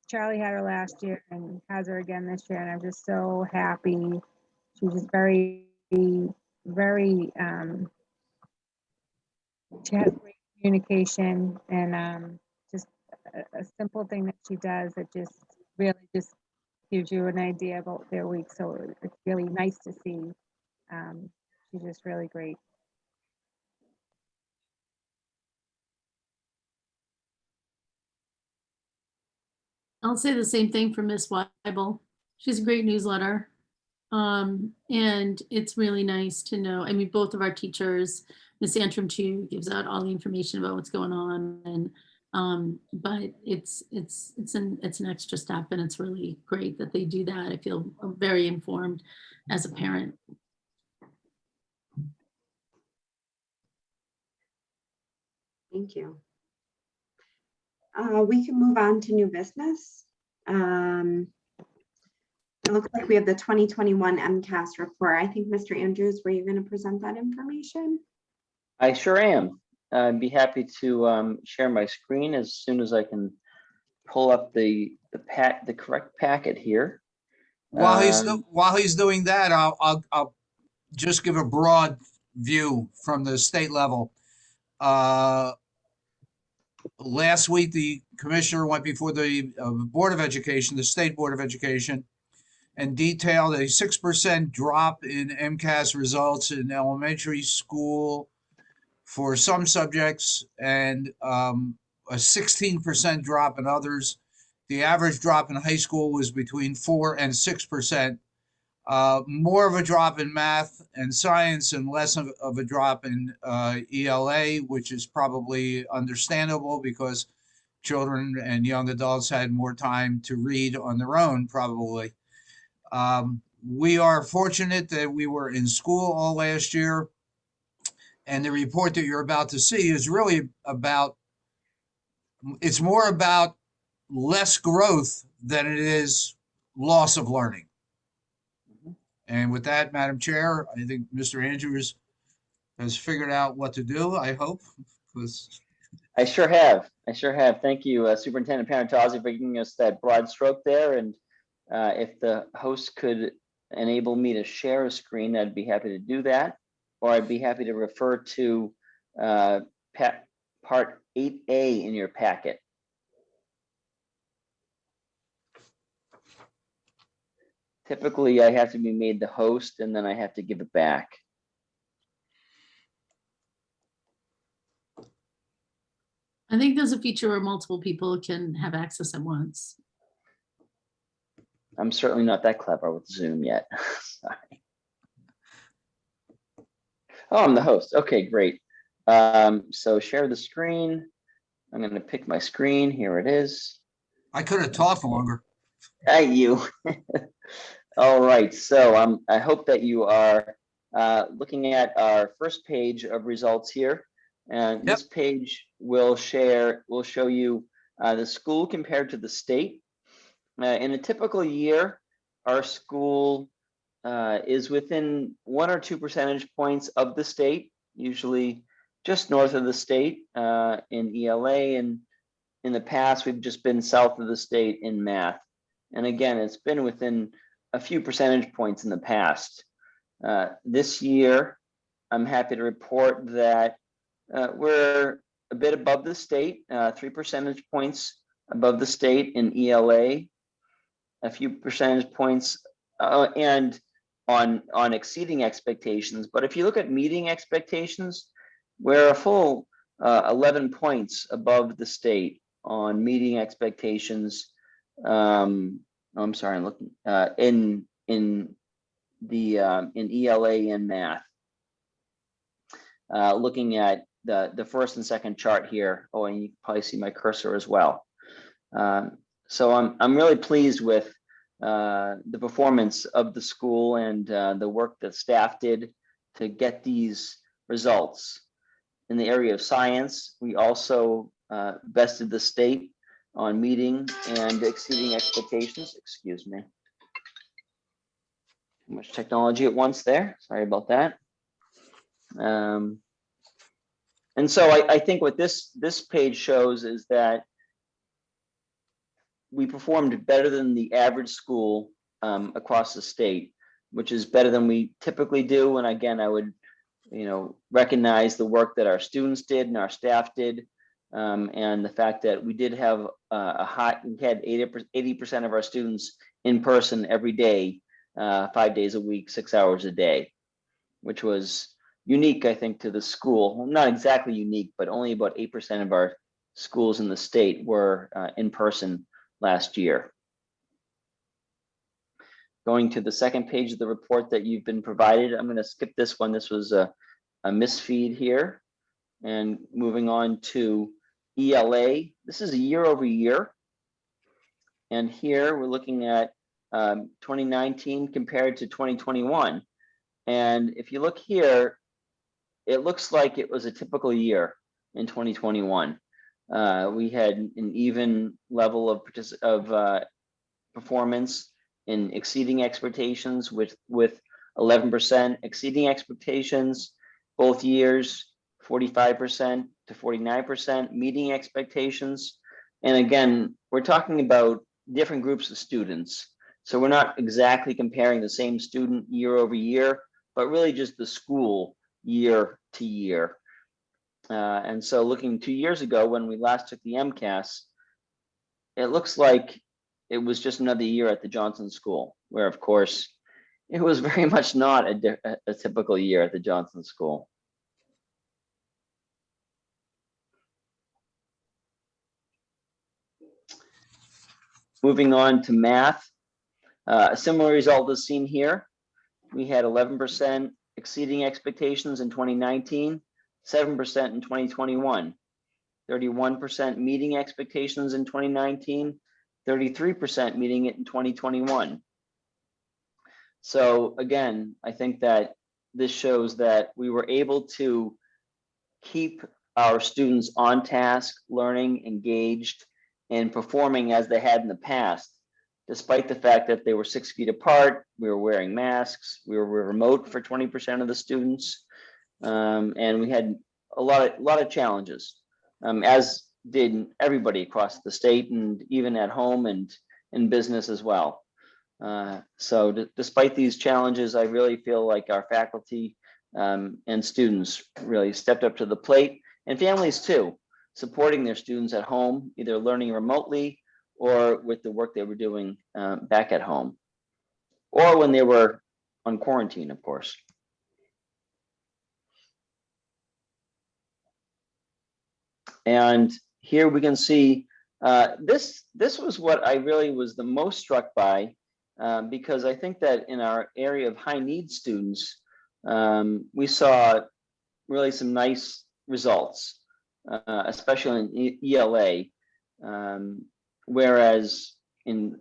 Charlie had her last year and has her again this year, and I'm just so happy. She's just very, very, she has great communication, and just a simple thing that she does that just really just gives you an idea about their week. So it's really nice to see. She's just really great. I'll say the same thing for Miss Weibel. She's a great newsletter. And it's really nice to know, I mean, both of our teachers, Miss Antrim too, gives out all the information about what's going on, and but it's an extra step, and it's really great that they do that. I feel very informed as a parent. Thank you. We can move on to new business. It looks like we have the 2021 MCAS report. I think, Mr. Andrews, were you going to present that information? I sure am. I'd be happy to share my screen as soon as I can pull up the correct packet here. While he's doing that, I'll just give a broad view from the state level. Last week, the commissioner went before the Board of Education, the State Board of Education, and detailed a 6% drop in MCAS results in elementary school for some subjects, and a 16% drop in others. The average drop in high school was between 4 and 6%. More of a drop in math and science and less of a drop in ELA, which is probably understandable because children and young adults had more time to read on their own, probably. We are fortunate that we were in school all last year, and the report that you're about to see is really about, it's more about less growth than it is loss of learning. And with that, Madam Chair, I think Mr. Andrews has figured out what to do, I hope. I sure have. Thank you, Superintendent Parentozzi, for giving us that broad stroke there. And if the host could enable me to share a screen, I'd be happy to do that, or I'd be happy to refer to part 8A in your packet. Typically, I have to be made the host and then I have to give it back. I think there's a feature where multiple people can have access at once. I'm certainly not that clever with Zoom yet. Sorry. Oh, I'm the host. Okay, great. So share the screen. I'm going to pick my screen. Here it is. I could have talked longer. Hey, you. All right. So I hope that you are looking at our first page of results here. And this page will show you the school compared to the state. In a typical year, our school is within 1 or 2 percentage points of the state, usually just north of the state in ELA, and in the past we've just been south of the state in math. And again, it's been within a few percentage points in the past. This year, I'm happy to report that we're a bit above the state, 3 percentage points above the state in ELA, a few percentage points and on exceeding expectations. But if you look at meeting expectations, we're a full 11 points above the state on meeting expectations. I'm sorry, I'm looking in ELA and math. Looking at the first and second chart here. Oh, and you can probably see my cursor as well. So I'm really pleased with the performance of the school and the work that staff did to get these results. In the area of science, we also bested the state on meeting and exceeding expectations. Excuse me. Too much technology at once there. Sorry about that. And so I think what this page shows is that we performed better than the average school across the state, which is better than we typically do. And again, I would, recognize the work that our students did and our staff did, and the fact that we did have we had 80% of our students in person every day, 5 days a week, 6 hours a day, which was unique, I think, to the school. Well, not exactly unique, but only about 8% of our schools in the state were in person last year. Going to the second page of the report that you've been provided, I'm going to skip this one. This was a misfeed here. And moving on to ELA, this is a year over year. And here we're looking at 2019 compared to 2021. And if you look here, it looks like it was a typical year in 2021. We had an even level of performance in exceeding expectations with 11% exceeding expectations both years, 45% to 49% meeting expectations. And again, we're talking about different groups of students. So we're not exactly comparing the same student year over year, but really just the school year to year. And so looking 2 years ago when we last took the MCAS, it looks like it was just another year at the Johnson School, where of course it was very much not a typical year at the Johnson School. Moving on to math, a similar result is seen here. We had 11% exceeding expectations in 2019, 7% in 2021, 31% meeting expectations in 2019, 33% meeting it in 2021. So again, I think that this shows that we were able to keep our students on task, learning, engaged, and performing as they had in the past, despite the fact that they were 6 feet apart, we were wearing masks, we were remote for 20% of the students, and we had a lot of challenges, as did everybody across the state and even at home and in business as well. So despite these challenges, I really feel like our faculty and students really stepped up to the plate, and families too, supporting their students at home, either learning remotely or with the work they were doing back at home, or when they were on quarantine, of course. And here we can see this was what I really was the most struck by, because I think that in our area of high need students, we saw really some nice results, especially in ELA, whereas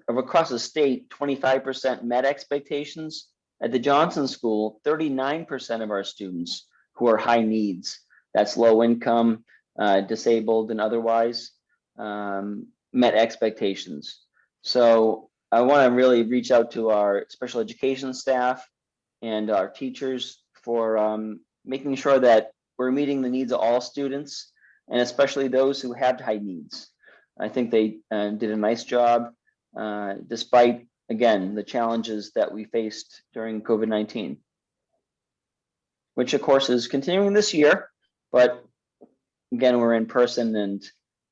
across the state, 25% met expectations. At the Johnson School, 39% of our students who are high needs, that's low income, disabled and otherwise, met expectations. So I want to really reach out to our special education staff and our teachers for making sure that we're meeting the needs of all students, and especially those who have high needs. I think they did a nice job, despite, again, the challenges that we faced during COVID-19, which of course is continuing this year, but again, we're in person and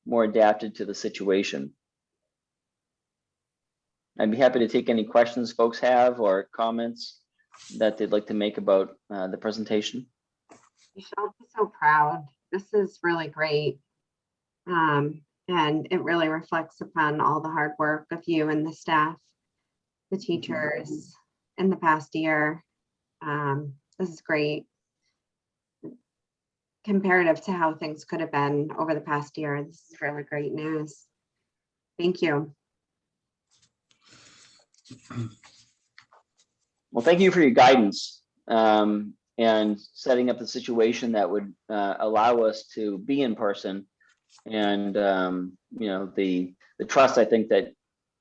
more adapted to the situation. I'd be happy to take any questions folks have or comments that they'd like to make about the presentation. You should be so proud. This is really great. And it really reflects upon all the hard work of you and the staff, the teachers in the past year. This is great. Comparative to how things could have been over the past year, this is really great news. Thank you. Well, thank you for your guidance and setting up the situation that would allow us to be in person, and you know, the trust I think that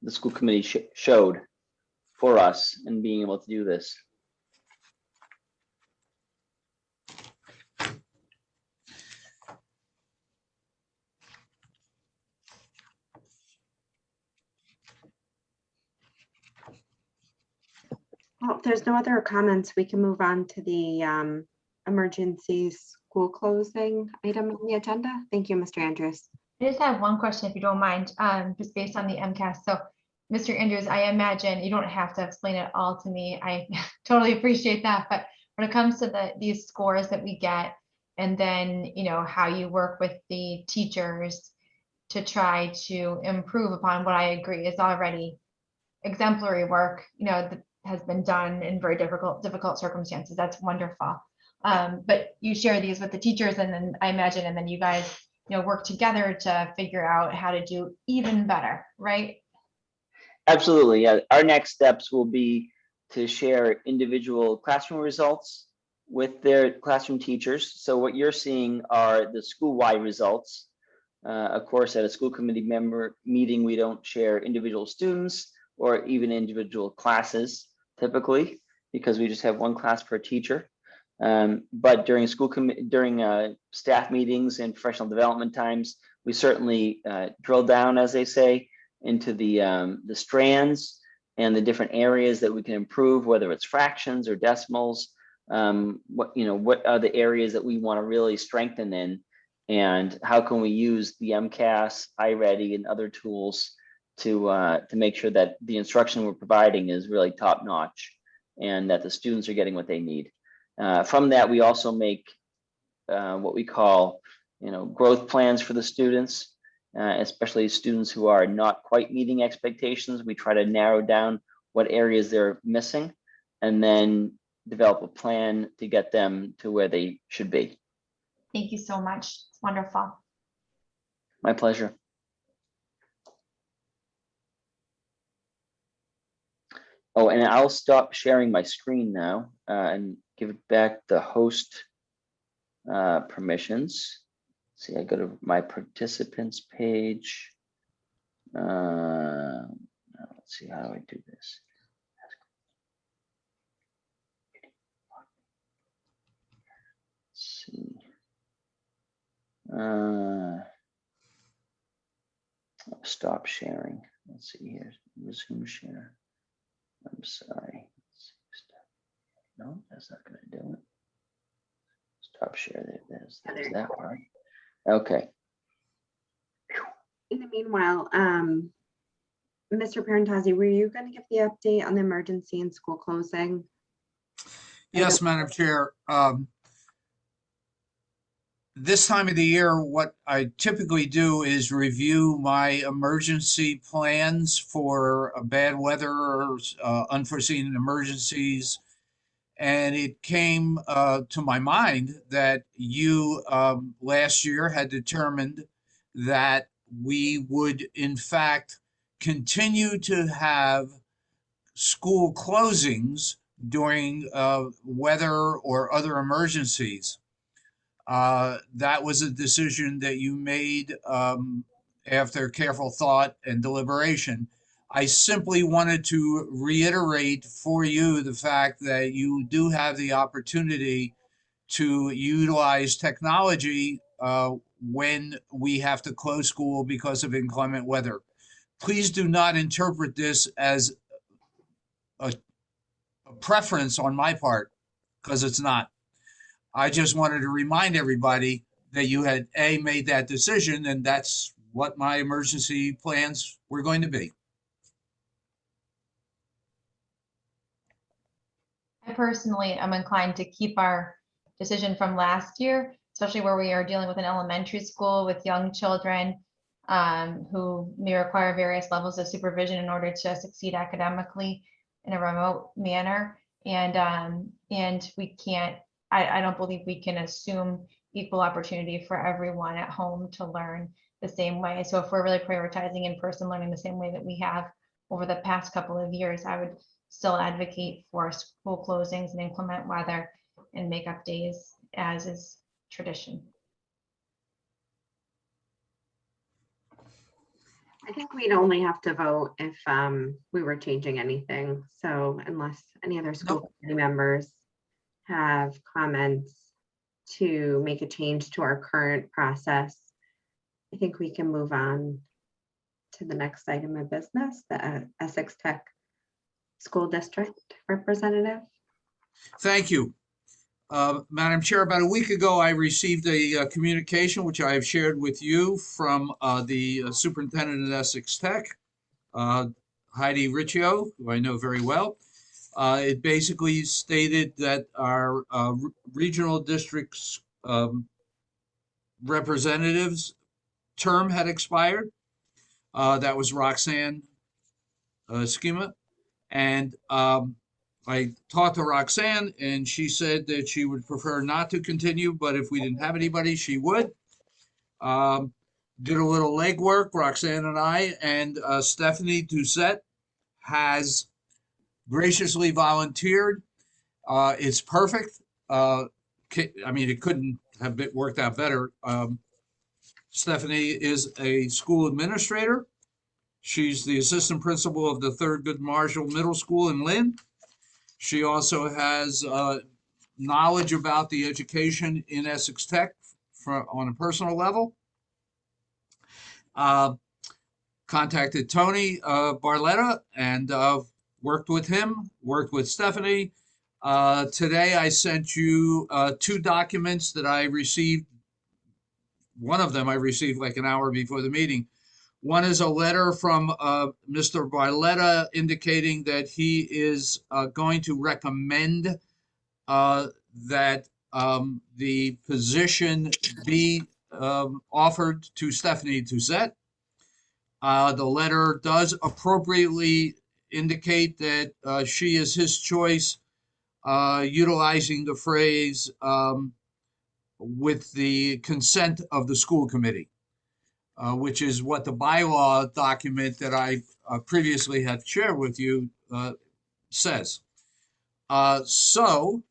the school committee showed for us in being able to do this. Well, if there's no other comments, we can move on to the emergency school closing item on the agenda. Thank you, Mr. Andrews. I just have one question, if you don't mind, just based on the MCAS. So, Mr. Andrews, I imagine you don't have to explain it all to me. I totally appreciate that. But when it comes to these scores that we get, and then, you know, how you work with the teachers to try to improve upon what I agree is already exemplary work, you know, that has been done in very difficult circumstances. That's wonderful. But you share these with the teachers, and then I imagine, and then you guys, you know, work together to figure out how to do even better, right? Absolutely. Yeah. Our next steps will be to share individual classroom results with their classroom teachers. So what you're seeing are the school-wide results. Of course, at a school committee member meeting, we don't share individual students or even individual classes typically, because we just have one class per teacher. But during staff meetings and professional development times, we certainly drill down, as they say, into the strands and the different areas that we can improve, whether it's fractions or decimals. What are the areas that we want to really strengthen in, and how can we use the MCAS, iReady, and other tools to make sure that the instruction we're providing is really top notch and that the students are getting what they need. From that, we also make what we call, growth plans for the students, especially students who are not quite meeting expectations. We try to narrow down what areas they're missing, and then develop a plan to get them to where they should be. Thank you so much. It's wonderful. My pleasure. Oh, and I'll stop sharing my screen now and give it back the host permissions. See, I go to my participants page. Let's see, how do I do this? Let's see. Stop sharing. Let's see here. Resume share. I'm sorry. No, that's not going to do it. Stop share. There's that part. Okay. In the meanwhile, Mr. Parentazzi, were you going to give the update on the emergency and school closing? Yes, Madam Chair. This time of the year, what I typically do is review my emergency plans for bad weather or unforeseen emergencies. And it came to my mind that you last year had determined that we would, in fact, continue to have school closings during weather or other emergencies. That was a decision that you made after careful thought and deliberation. I simply wanted to reiterate for you the fact that you do have the opportunity to utilize technology when we have to close school because of inclement weather. Please do not interpret this as a preference on my part, because it's not. I just wanted to remind everybody that you had made that decision, and that's what my emergency plans were going to be. I personally am inclined to keep our decision from last year, especially where we are dealing with an elementary school with young children who may require various levels of supervision in order to succeed academically in a remote manner. And we can't, I don't believe we can assume equal opportunity for everyone at home to learn the same way. So if we're really prioritizing in-person learning the same way that we have over the past couple of years, I would still advocate for school closings and inclement weather and makeup days as is tradition. I think we'd only have to vote if we were changing anything. So unless any other school committee members have comments to make a change to our current process, I think we can move on to the next item of business, the Essex Tech School District Representative. Thank you. Madam Chair, about a week ago, I received a communication, which I have shared with you from the superintendent at Essex Tech, Heidi Riccio, who I know very well. It basically stated that our regional district's representatives term had expired. That was Roxanne Schema. And I talked to Roxanne, and she said that she would prefer not to continue, but if we didn't have anybody, she would. Did a little legwork, Roxanne and I, and Stephanie Doucette has graciously volunteered. It's perfect. I mean, it couldn't have worked out better. Stephanie is a school administrator. She's the assistant principal of the Thurgood Marshall Middle School in Lynn. She also has knowledge about the education in Essex Tech on a personal level. Contacted Tony Barletta and worked with him, worked with Stephanie. Today I sent you 2 documents that I received. One of them I received like an hour before the meeting. One is a letter from Mr. Barletta indicating that he is going to recommend that the position be offered to Stephanie Doucette. The letter does appropriately indicate that she is his choice, utilizing the phrase with the consent of the school committee. Which is what the bylaw document that I previously had shared with you says. So,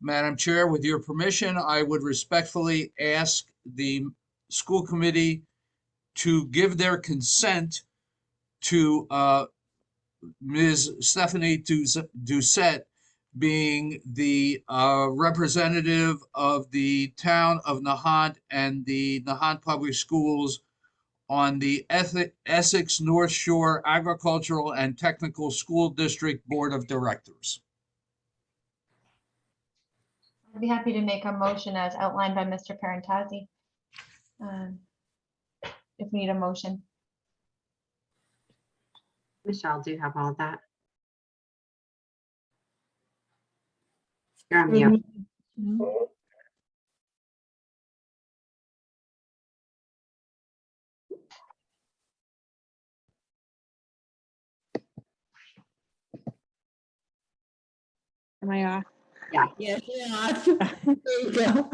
Madam Chair, with your permission, I would respectfully ask the school committee to give their consent to Ms. Stephanie Doucette being the representative of the town of Nahant and the Nahant Public Schools on the Essex North Shore Agricultural and Technical School District Board of Directors. I'd be happy to make a motion as outlined by Mr. Parentazzi. If we need a motion. Michelle, do you have all of that? You're on mute. Am I off? Yes, yeah. There you go.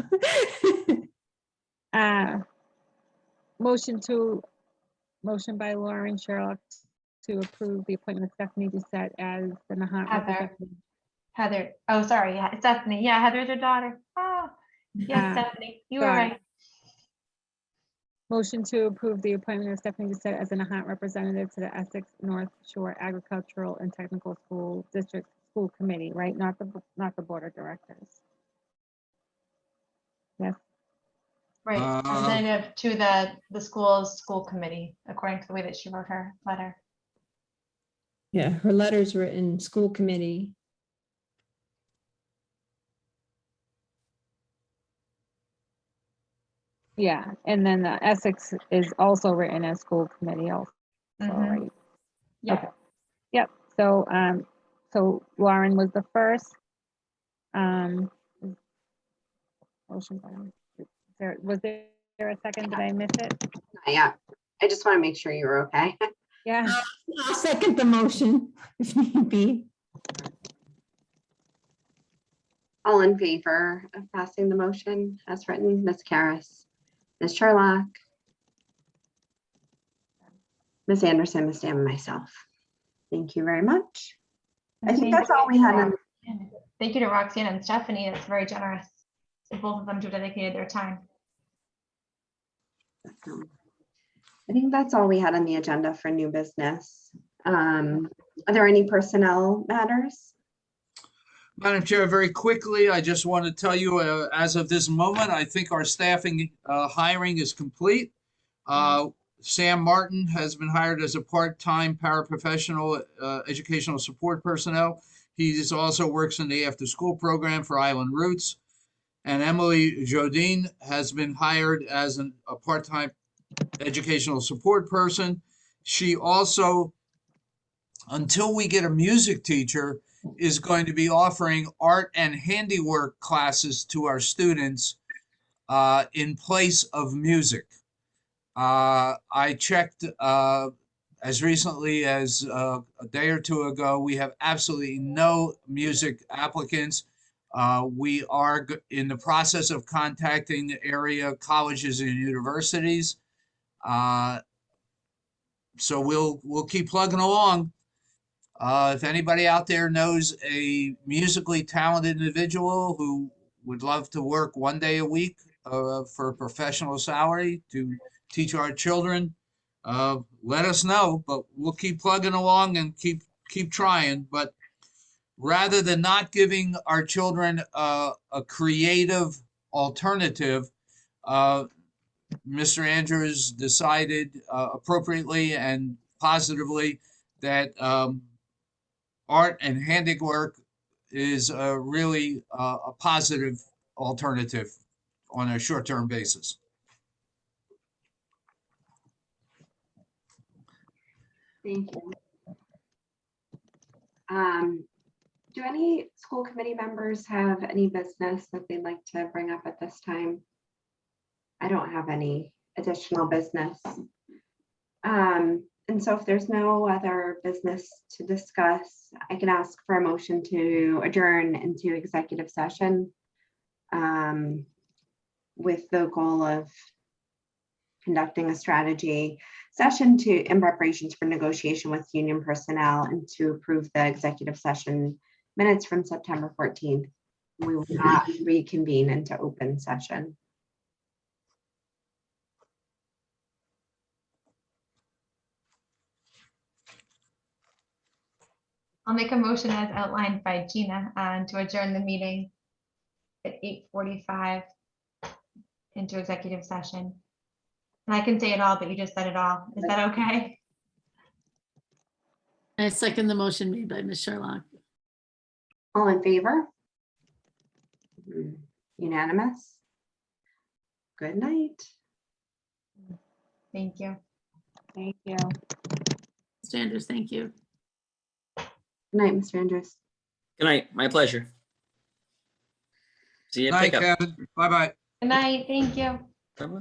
Motion by Lauren Sherlock to approve the appointment of Stephanie Doucette as the Nahant Heather. representative. Heather, oh, sorry, yeah, Stephanie. Yeah, Heather's her daughter. Oh, yes, Stephanie, you were sorry. right. Motion to approve the appointment of Stephanie Doucette as the Nahant representative to the Essex North Shore Agricultural and Technical School District School Committee, right? Not the Board of Directors. Yes. Right, representative to the school's school committee, according to the way that she wrote her letter. Yeah, her letters were in school committee. Yeah, and then the Essex is also written as school committee also, right? Yeah. Okay. Yep. So, so Lauren was the first. Motion by, was there a second? Did I miss it? Not yet. I just want to make sure you were okay. Yeah. I'll second the motion if need be. All in favor of passing the motion as written, Ms. Karas, Ms. Sherlock, Ms. Anderson, Ms. Dam, and myself. Thank you very much. I think that's all we had. Thank you to Roxanne and Stephanie. That's very generous. Both of them to have dedicated their time. I think that's all we had on the agenda for new business. Are there any personnel matters? Madam Chair, very quickly, I just want to tell you, as of this moment, I think our staffing hiring is complete. Sam Martin has been hired as a part-time paraprofessional educational support personnel. He also works in the after-school program for Island Roots. And Emily Jodine has been hired as a part-time educational support person. She also, until we get a music teacher, is going to be offering art and handiwork classes to our students in place of music. I checked as recently as a day or two ago. We have absolutely no music applicants. We are in the process of contacting area colleges and universities. So we'll keep plugging along. If anybody out there knows a musically talented individual who would love to work one day a week for a professional salary to teach our children, let us know. But we'll keep plugging along and keep trying. But rather than not giving our children a creative alternative, Mr. Andrews decided appropriately and positively that art and handiwork is really a positive alternative on a short-term basis. Thank you. Do any school committee members have any business that they'd like to bring up at this time? I don't have any additional business. And so if there's no other business to discuss, I can ask for a motion to adjourn into executive session with the goal of conducting a strategy session in preparations for negotiation with union personnel and to approve the executive session minutes from September 14th. We will not reconvene into open session. I'll make a motion as outlined by Gina to adjourn the meeting at 8:45 into executive session. And I can say it all, but you just said it all. Is that okay? I second the motion made by Ms. Sherlock. All in favor? Unanimous? Good night. Thank you. Thank you. Mr. Andrews, thank you. Good night, Mr. Andrews. Good night. My pleasure. See you at Night, pickup. Kevin. Bye-bye. Good night. Thank you. Bye-bye.